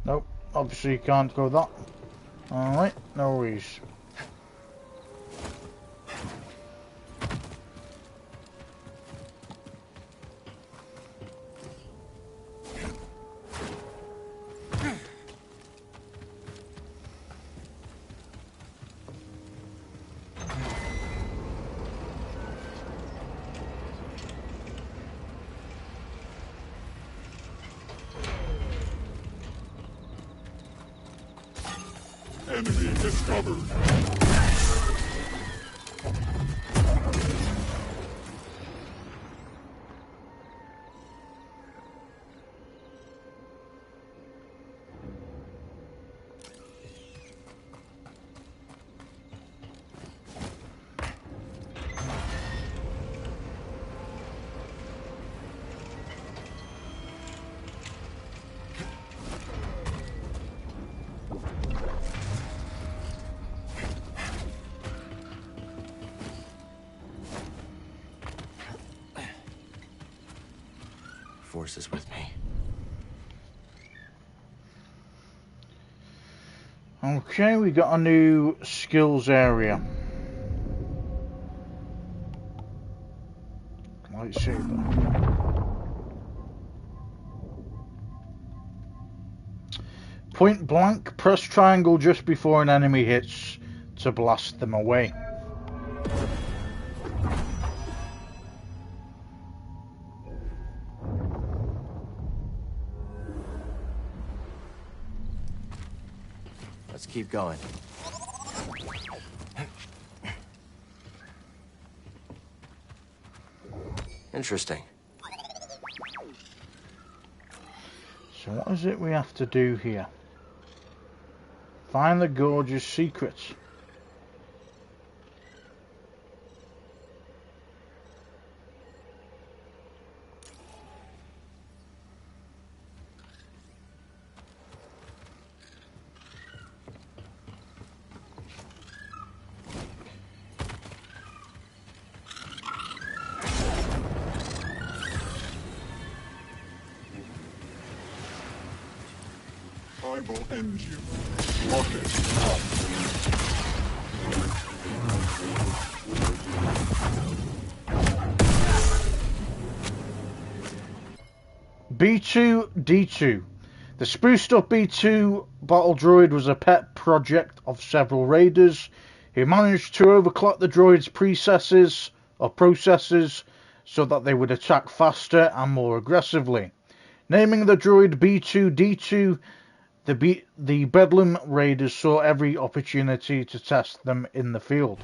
Nope, obviously you can't go that. Alright, no worries. Enemy discovered. Force is with me. Okay, we got a new skills area. Lightsaber. Point blank, press triangle just before an enemy hits to blast them away. Let's keep going. Interesting. So what is it we have to do here? Find the gorgeous secrets. I will end you. Rocket. B2-D2. The spruced up B2 battle droid was a pet project of several raiders who managed to overclock the droid's processes so that they would attack faster and more aggressively. Naming the droid B2-D2 The Bedlam raiders saw every opportunity to test them in the field.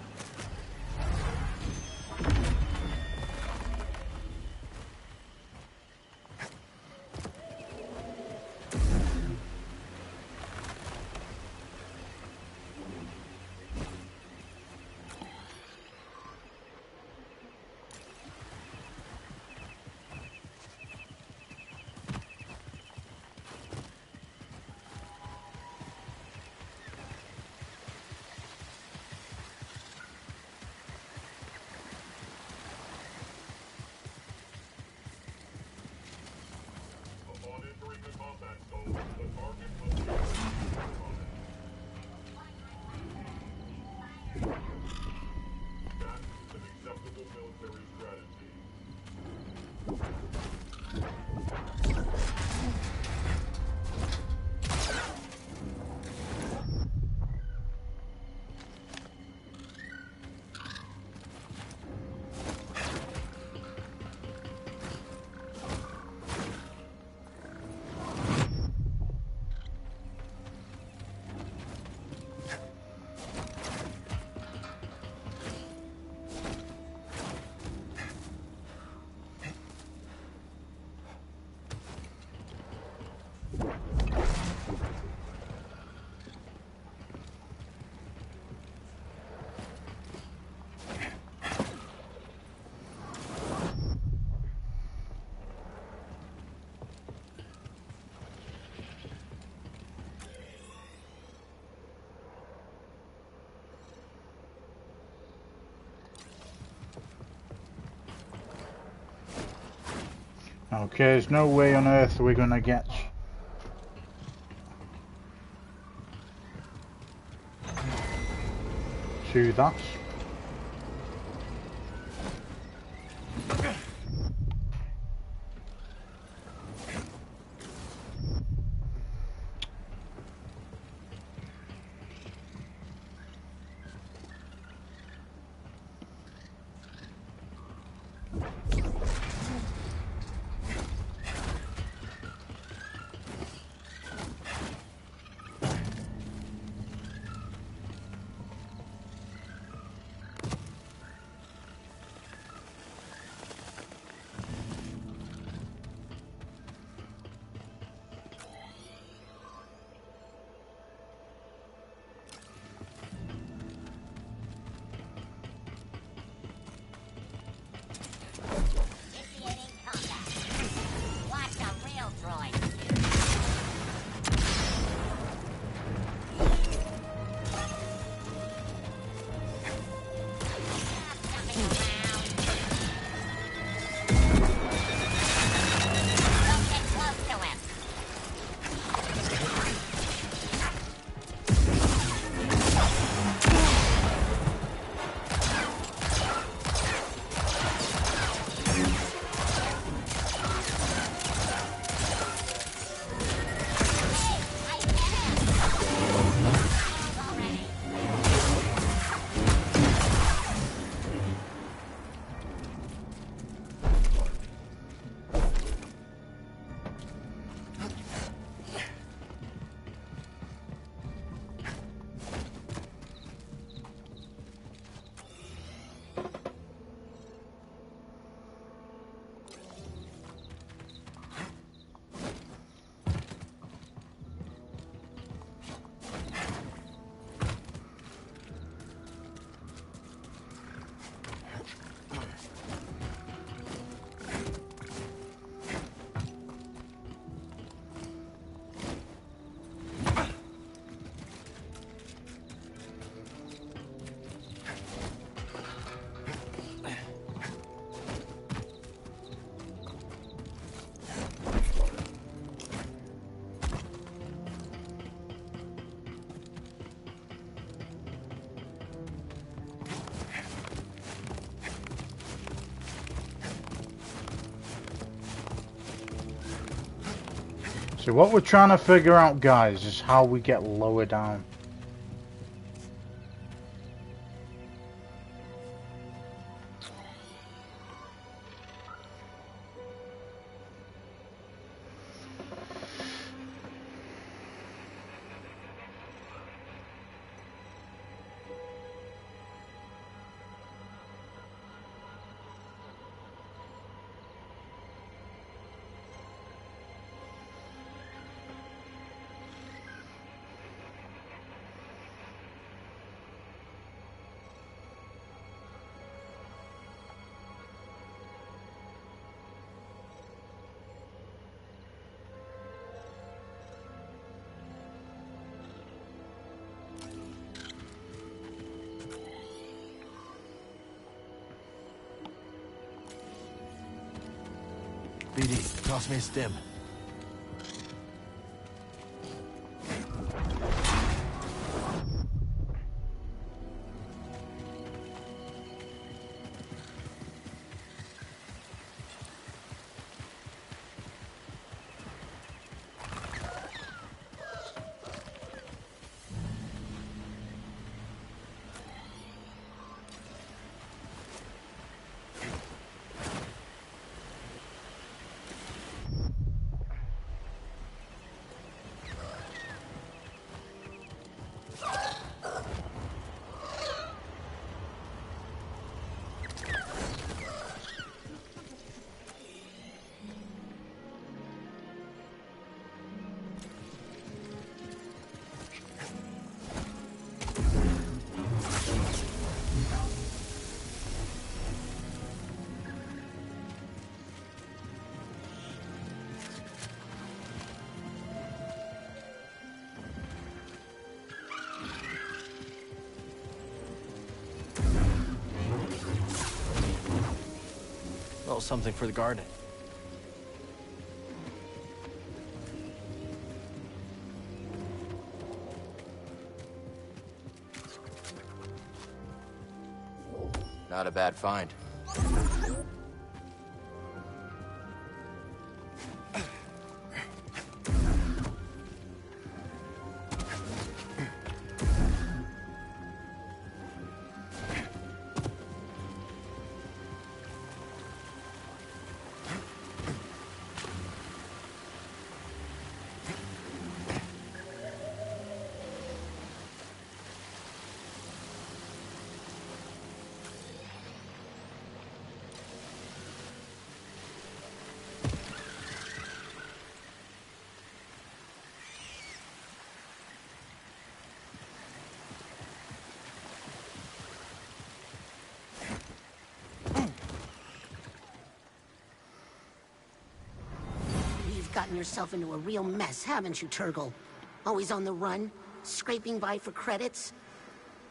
Okay, there's no way on earth we're gonna get to that. So what we're trying to figure out, guys, is how we get lower down. BD, toss me a stim. Well, something for the garden. Not a bad find. Gotten yourself into a real mess, haven't you, Turgle? Always on the run, scraping by for credits.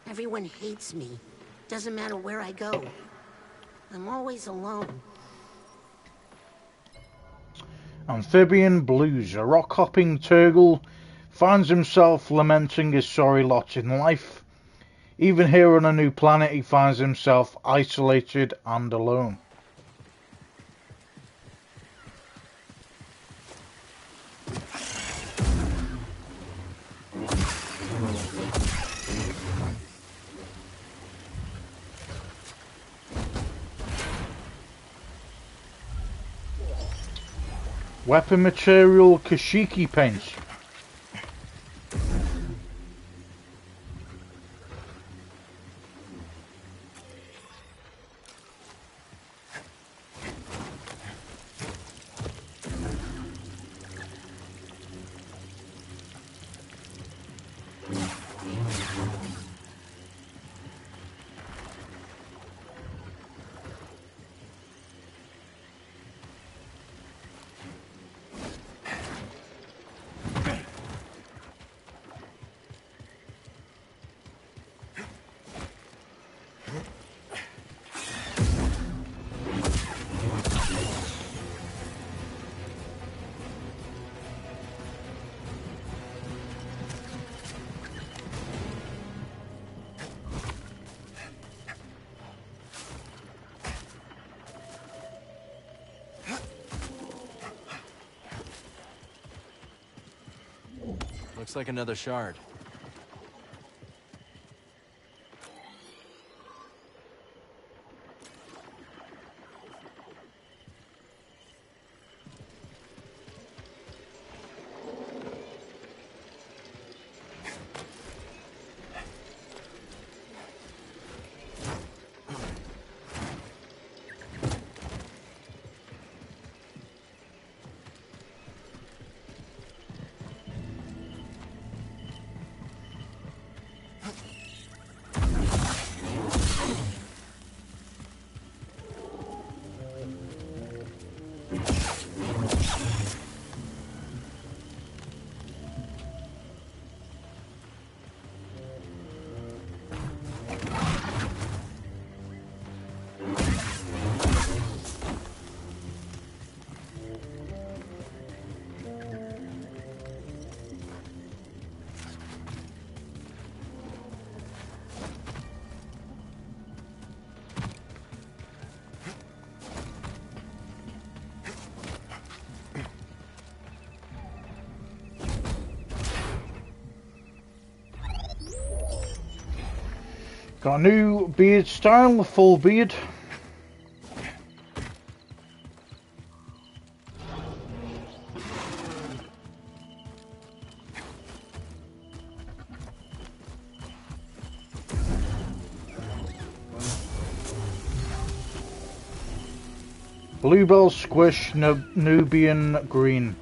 Everyone hates me. Doesn't matter where I go. I'm always alone. Amphibian Blues. A rock-hopping Turgle finds himself lamenting his sorry lot in life. Even here on a new planet, he finds himself isolated and alone. Weapon material Kashiki paint. Looks like another shard. Got a new beard style, a full beard. Bluebell Squish Nubian Green.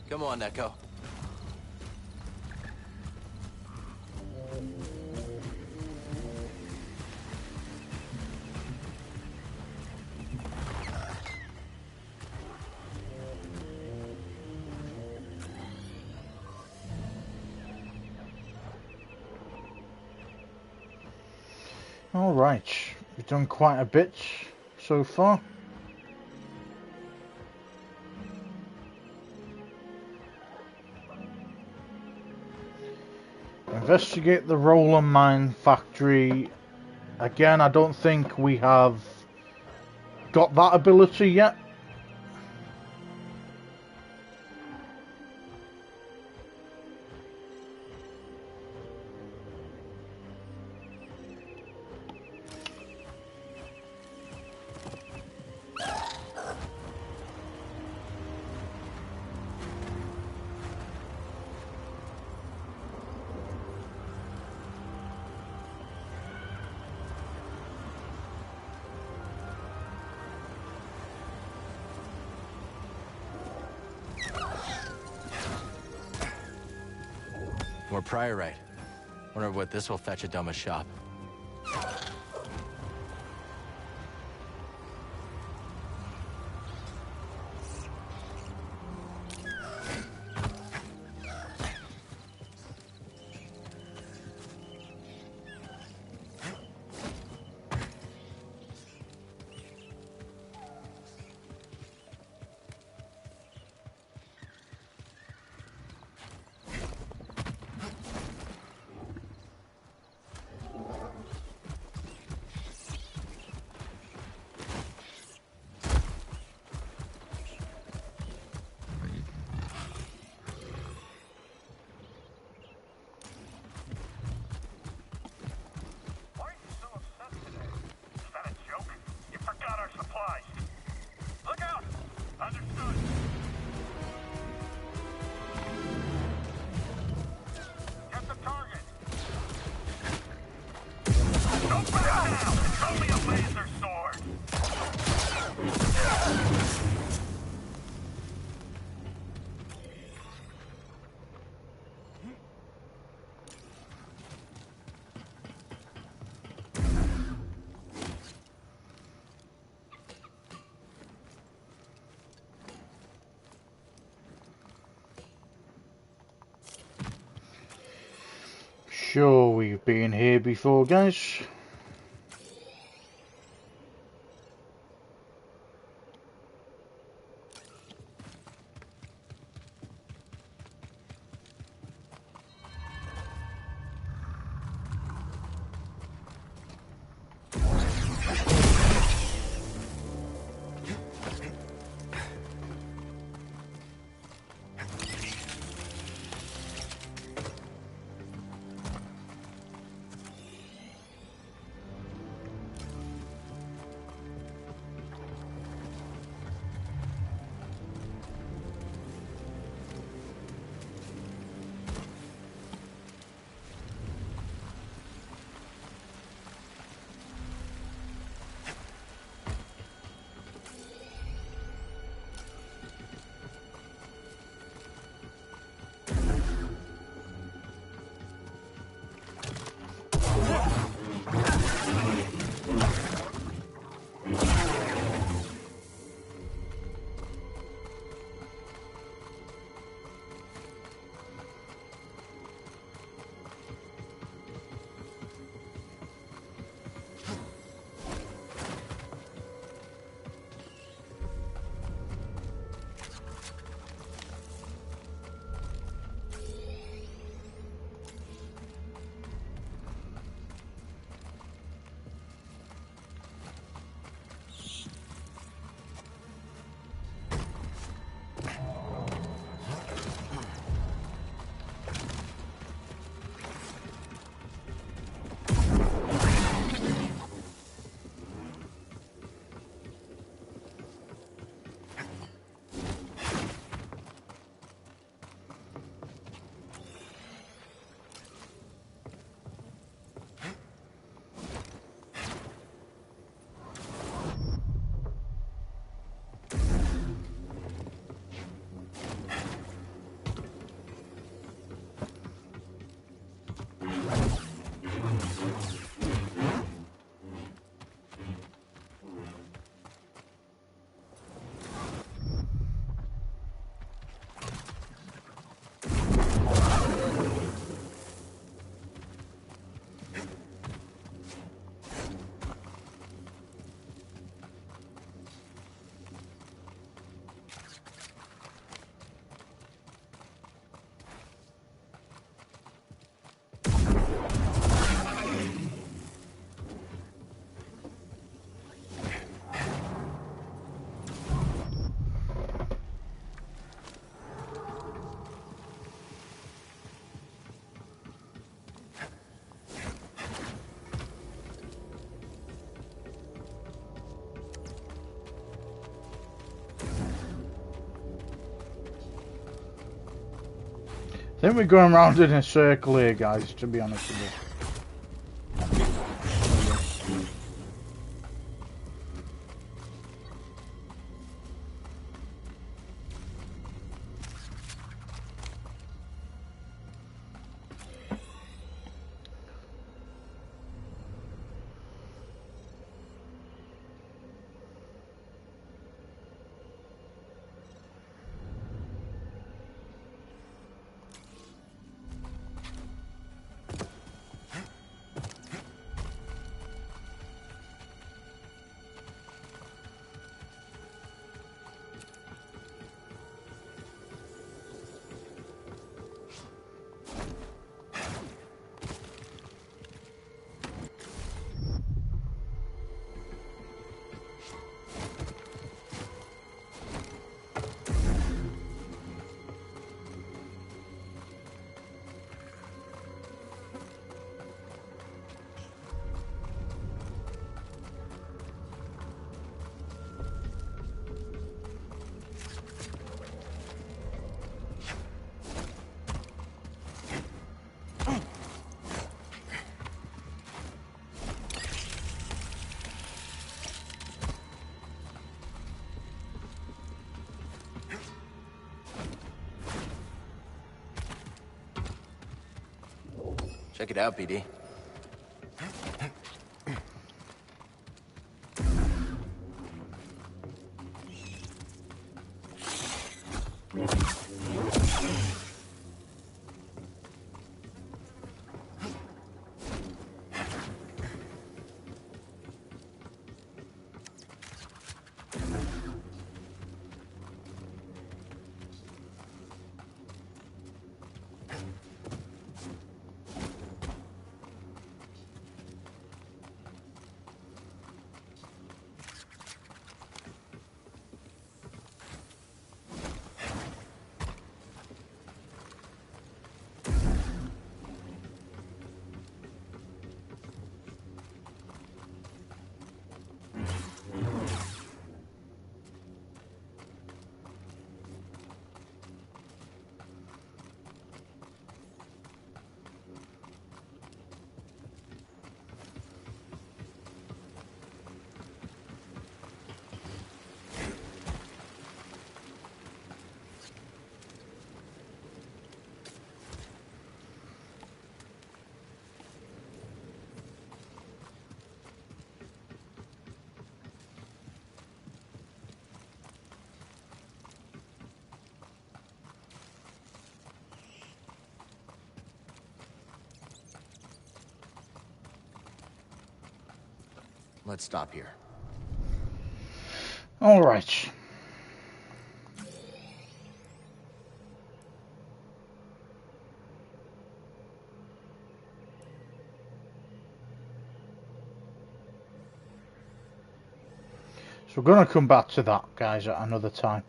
Come on, Echo. Alright, we've done quite a bit so far. Investigate the roller mine factory. Again, I don't think we have got that ability yet. More priorite. Wonder what this will fetch at Doma's shop. Sure, we've been here before, guys. I think we're going round in a circle here, guys, to be honest with you. Check it out, BD. Let's stop here. All right. So we're going to come back to that, guys, at another time.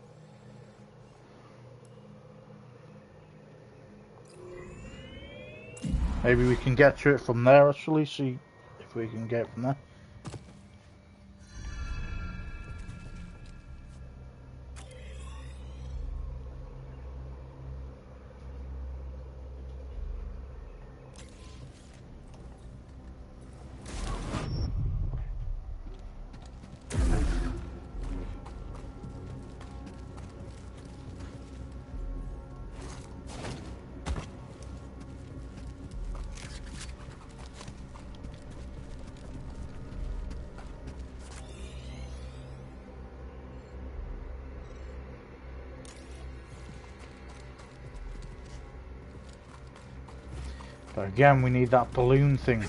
Maybe we can get to it from there, actually, see if we can get from there. But again, we need that balloon thing.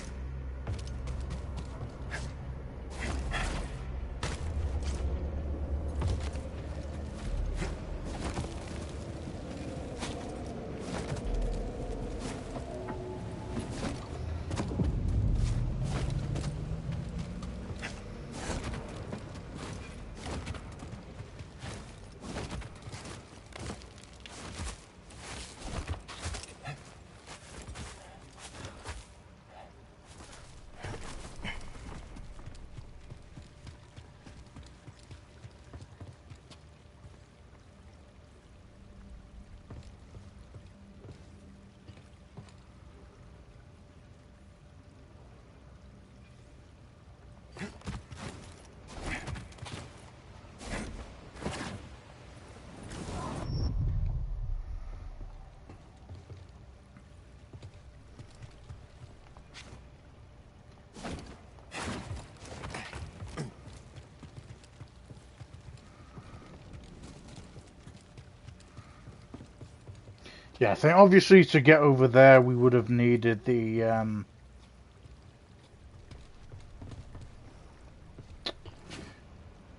Yeah, I think obviously to get over there we would have needed the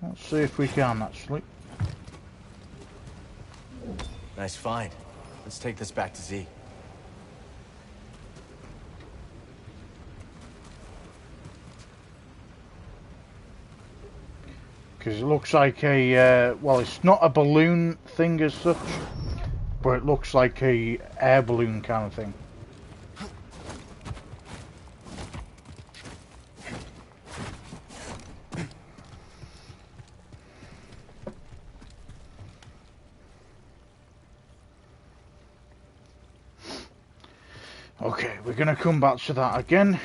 let's see if we can actually. Nice find. Let's take this back to Z. Because it looks like a, well, it's not a balloon thing as such, but it looks like a air balloon kind of thing. Okay, we're going to come back to that again.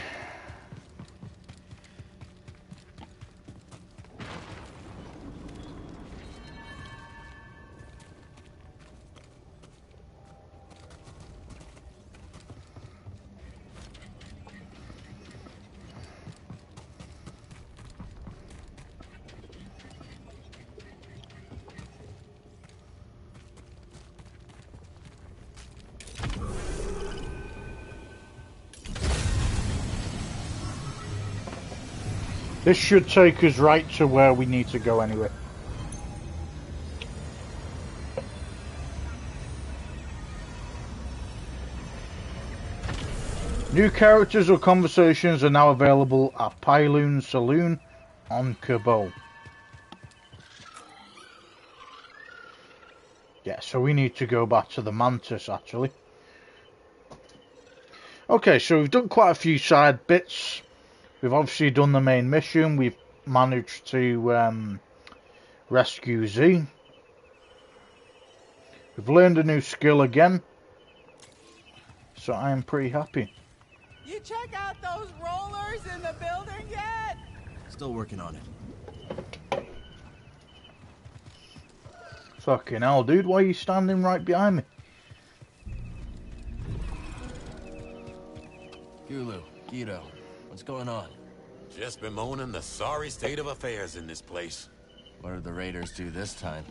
This should take us right to where we need to go anyway. New characters or conversations are now available at Pyloon Saloon on Cabot. Yeah, so we need to go back to the Mantis actually. Okay, so we've done quite a few side bits. We've obviously done the main mission. We've managed to rescue Z. We've learned a new skill again. So I am pretty happy. You check out those rollers in the building yet? Still working on it. Fucking hell, dude. Why are you standing right behind me? Gulu, Guido, what's going on? Just bemoaning the sorry state of affairs in this place. What did the Raiders do this time?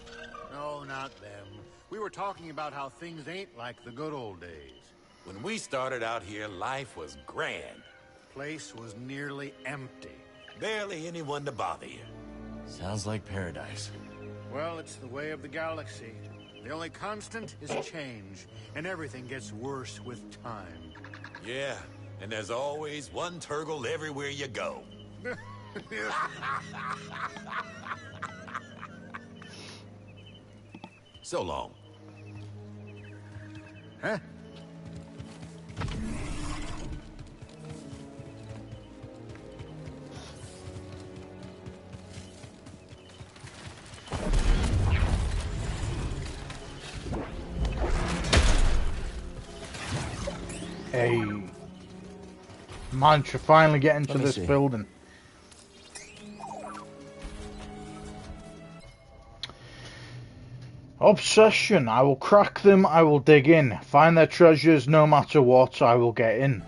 No, not them. We were talking about how things ain't like the good old days. When we started out here, life was grand. Place was nearly empty. Barely anyone to bother you. Sounds like paradise. Well, it's the way of the galaxy. The only constant is change, and everything gets worse with time. Yeah, and there's always one Turgle everywhere you go. So long. Huh? Hey. Managed to finally get into this building. Obsession. I will crack them, I will dig in. Find their treasures, no matter what, I will get in.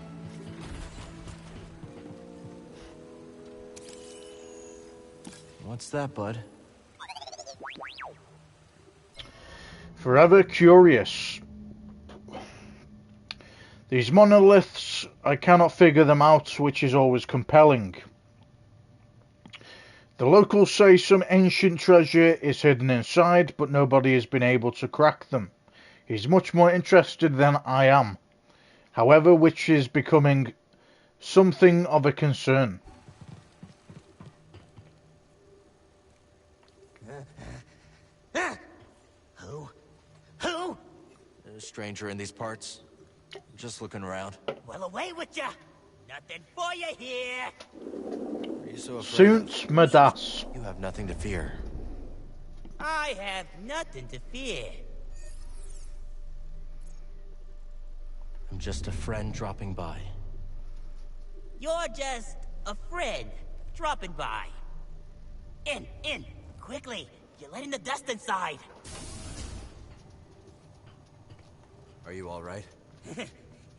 What's that, bud? Forever curious. These monoliths, I cannot figure them out, which is always compelling. The locals say some ancient treasure is hidden inside, but nobody has been able to crack them. He's much more interested than I am. However, which is becoming something of a concern. Who? A stranger in these parts. Just looking around. Well, away with ya! Nothing for you here! Are you so afraid? Suits Madas. You have nothing to fear. I have nothing to fear. I'm just a friend dropping by. You're just a friend dropping by. In, quickly! You're letting the dust inside. Are you all right?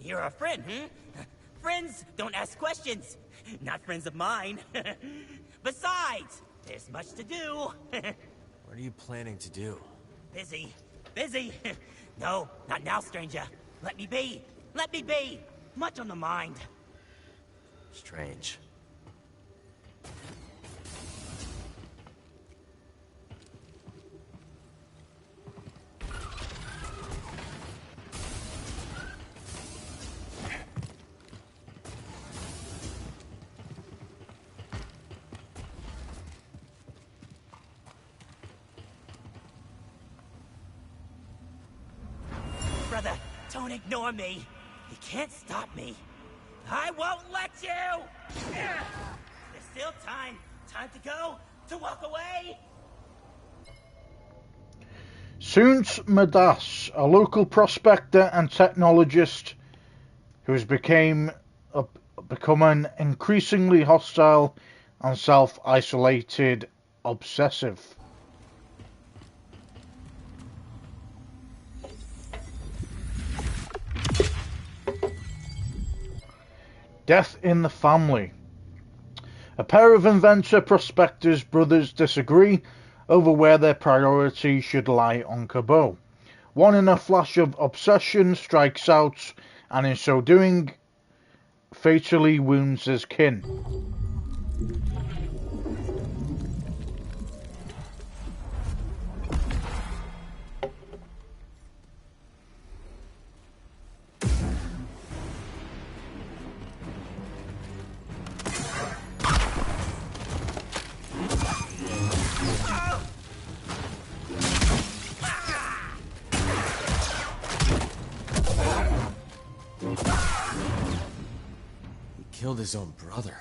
You're a friend, hmm? Friends don't ask questions. Not friends of mine. Besides, there's much to do. What are you planning to do? Busy. No, not now, stranger. Let me be. Let me be. Much on the mind. Strange. Brother, don't ignore me. You can't stop me. I won't let you! There's still time. Time to go. To walk away. Soons Madas, a local prospector and technologist who has become an increasingly hostile and self-isolated obsessive. Death in the family. A pair of inventor prospectors brothers disagree over where their priority should lie on Cabot. One, in a flash of obsession, strikes out, and in so doing, fatally wounds his kin. Killed his own brother.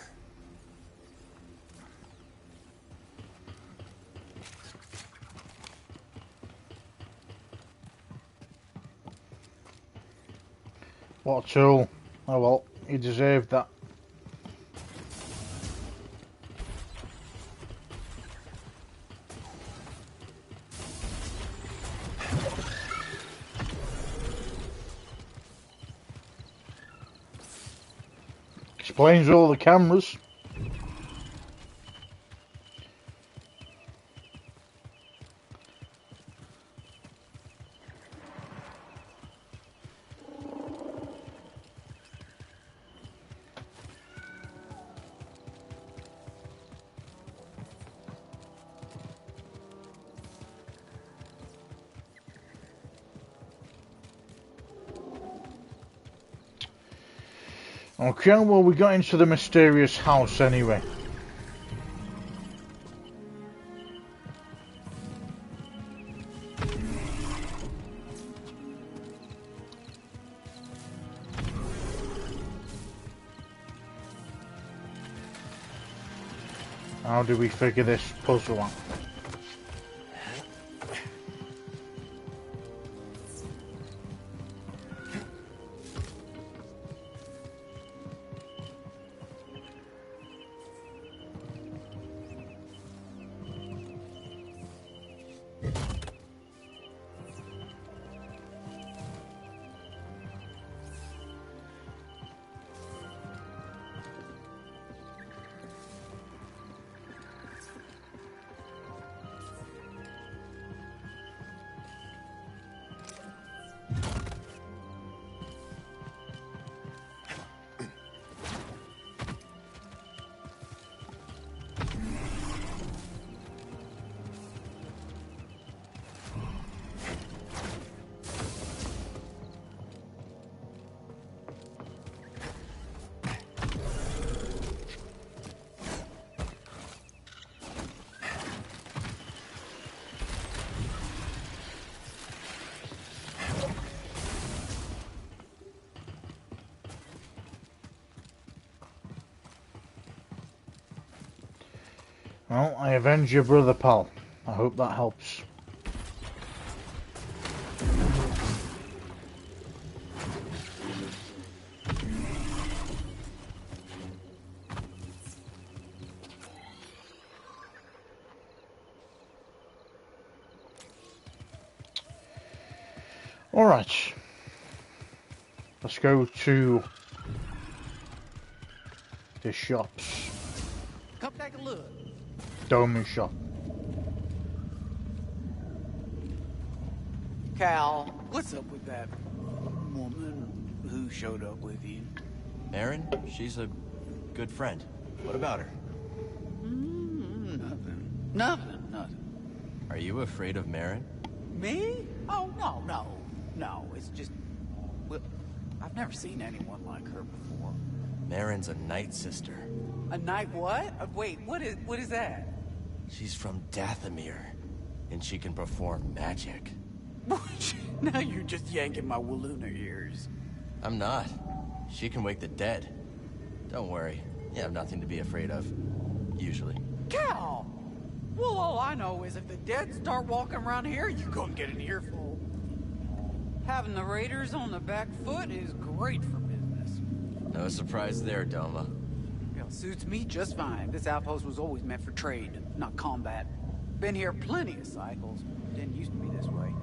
What a tool. Oh well, he deserved that. Explains all the cameras. Okay, well, we got into the mysterious house anyway. How do we figure this puzzle out? Well, I avenge your brother, pal. I hope that helps. Alright. Let's go to the shops. Come take a look. Domu shop. Cal, What's up with that woman who showed up with you? Erin, she's a good friend. What about her? Nothing. Are you afraid of Marin? Me? Oh, no. It's just... Well, I've never seen anyone like her before. Marin's a night sister. A night what? Wait, what is that? She's from Dathomir, and she can perform magic. Now you're just yanking my Walloona ears. I'm not. She can wake the dead. Don't worry. You have nothing to be afraid of. Usually. Cal! Well, all I know is if the dead start walking around here, you're gonna get an earful. Having the raiders on the back foot is great for business. No surprise there, Doma. Suits me just fine. This outpost was always meant for trade, not combat. Been here plenty of cycles. Didn't used to be this way.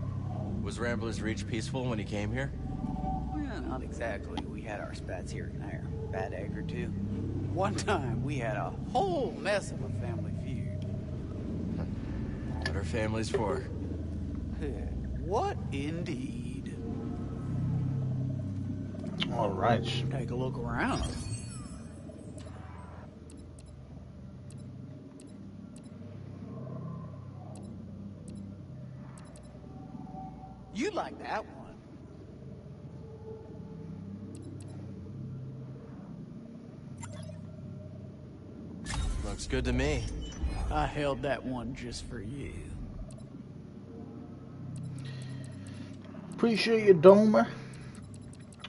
Was Rambler's Reach peaceful when he came here? Well, not exactly. We had our spats here and there. Bad egg or two. One time, we had a whole mess of a family feud. What are families for? What indeed? All right. Take a look around. You like that one. Looks good to me. I held that one just for you. Appreciate you, Doma.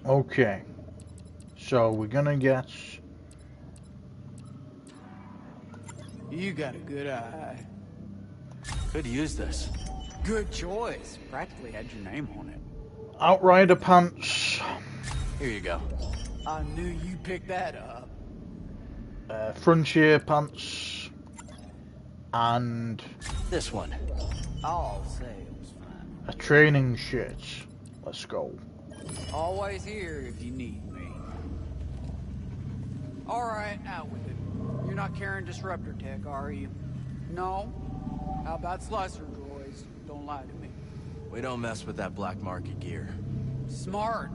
Okay. So we're gonna get... You got a good eye. Could use this. Good choice. Practically had your name on it. Outrider pants. Here you go. I knew you'd pick that up. Frontier pants. And... this one. All sales fine. a training shirt. Let's go. Always here if you need me. Alright, out with it. You're not carrying disruptor tech, are you? No? How about slicer droids? Don't lie to me. We don't mess with that black market gear. Smart.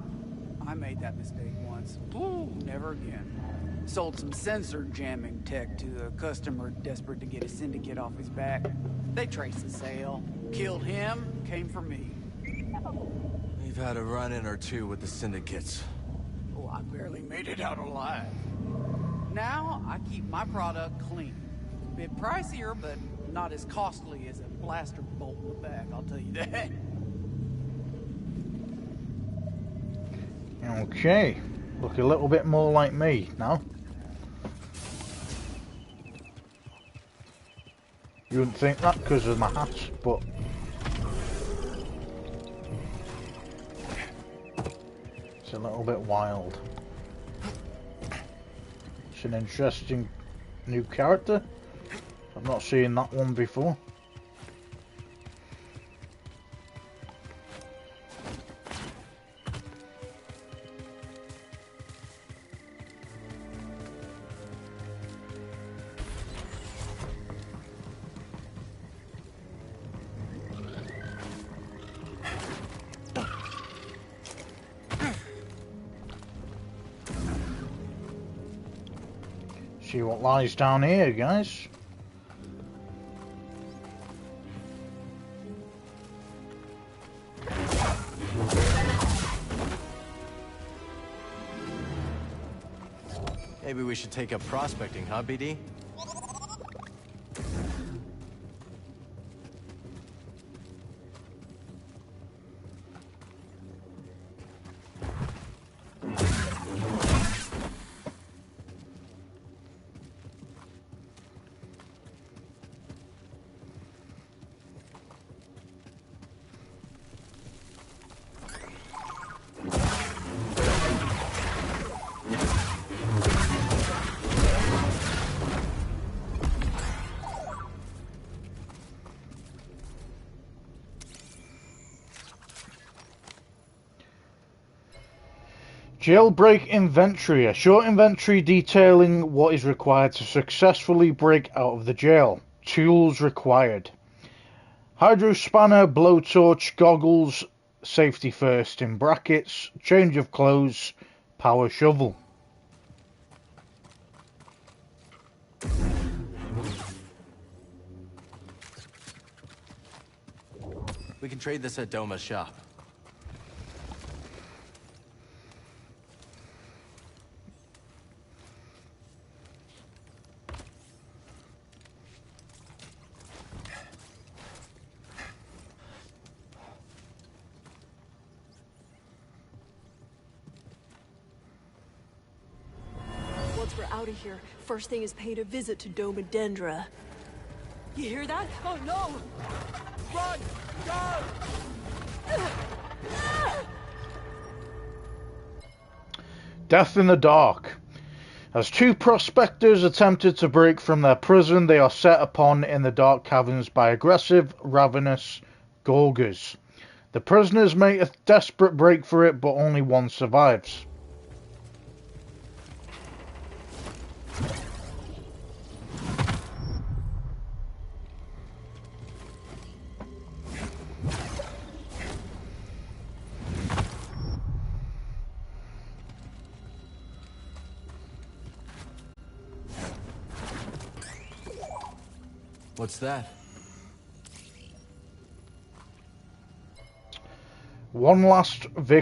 I made that mistake once. Ooh, never again. Sold some sensor jamming tech to a customer desperate to get a syndicate off his back. They traced the sale. Killed him, came for me. We've had a run-in or two with the syndicates. Oh, I barely made it out alive. Now, I keep my product clean. A bit pricier, but not as costly as a blaster bolt in the back, I'll tell you that. Okay. Look a little bit more like me now. You wouldn't think that because of my hat, but... it's a little bit wild. It's an interesting new character. I've not seen that one before. See what lies down here, guys. Maybe we should take up prospecting, huh, BD? Jailbreak inventory. A short inventory detailing what is required to successfully break out of the jail. Tools required. Hydro spanner, blowtorch, goggles, safety first in brackets, change of clothes, power shovel. We can trade this at Doma's shop. Once we're out of here, first thing is paying a visit to Doma Dendra. You hear that? Oh no! Run! Go! Death in the dark. As two prospectors attempted to break from their prison, they are set upon in the dark caverns by aggressive, ravenous Gorgers. The prisoners make a desperate break for it, but only one survives. What's that? One last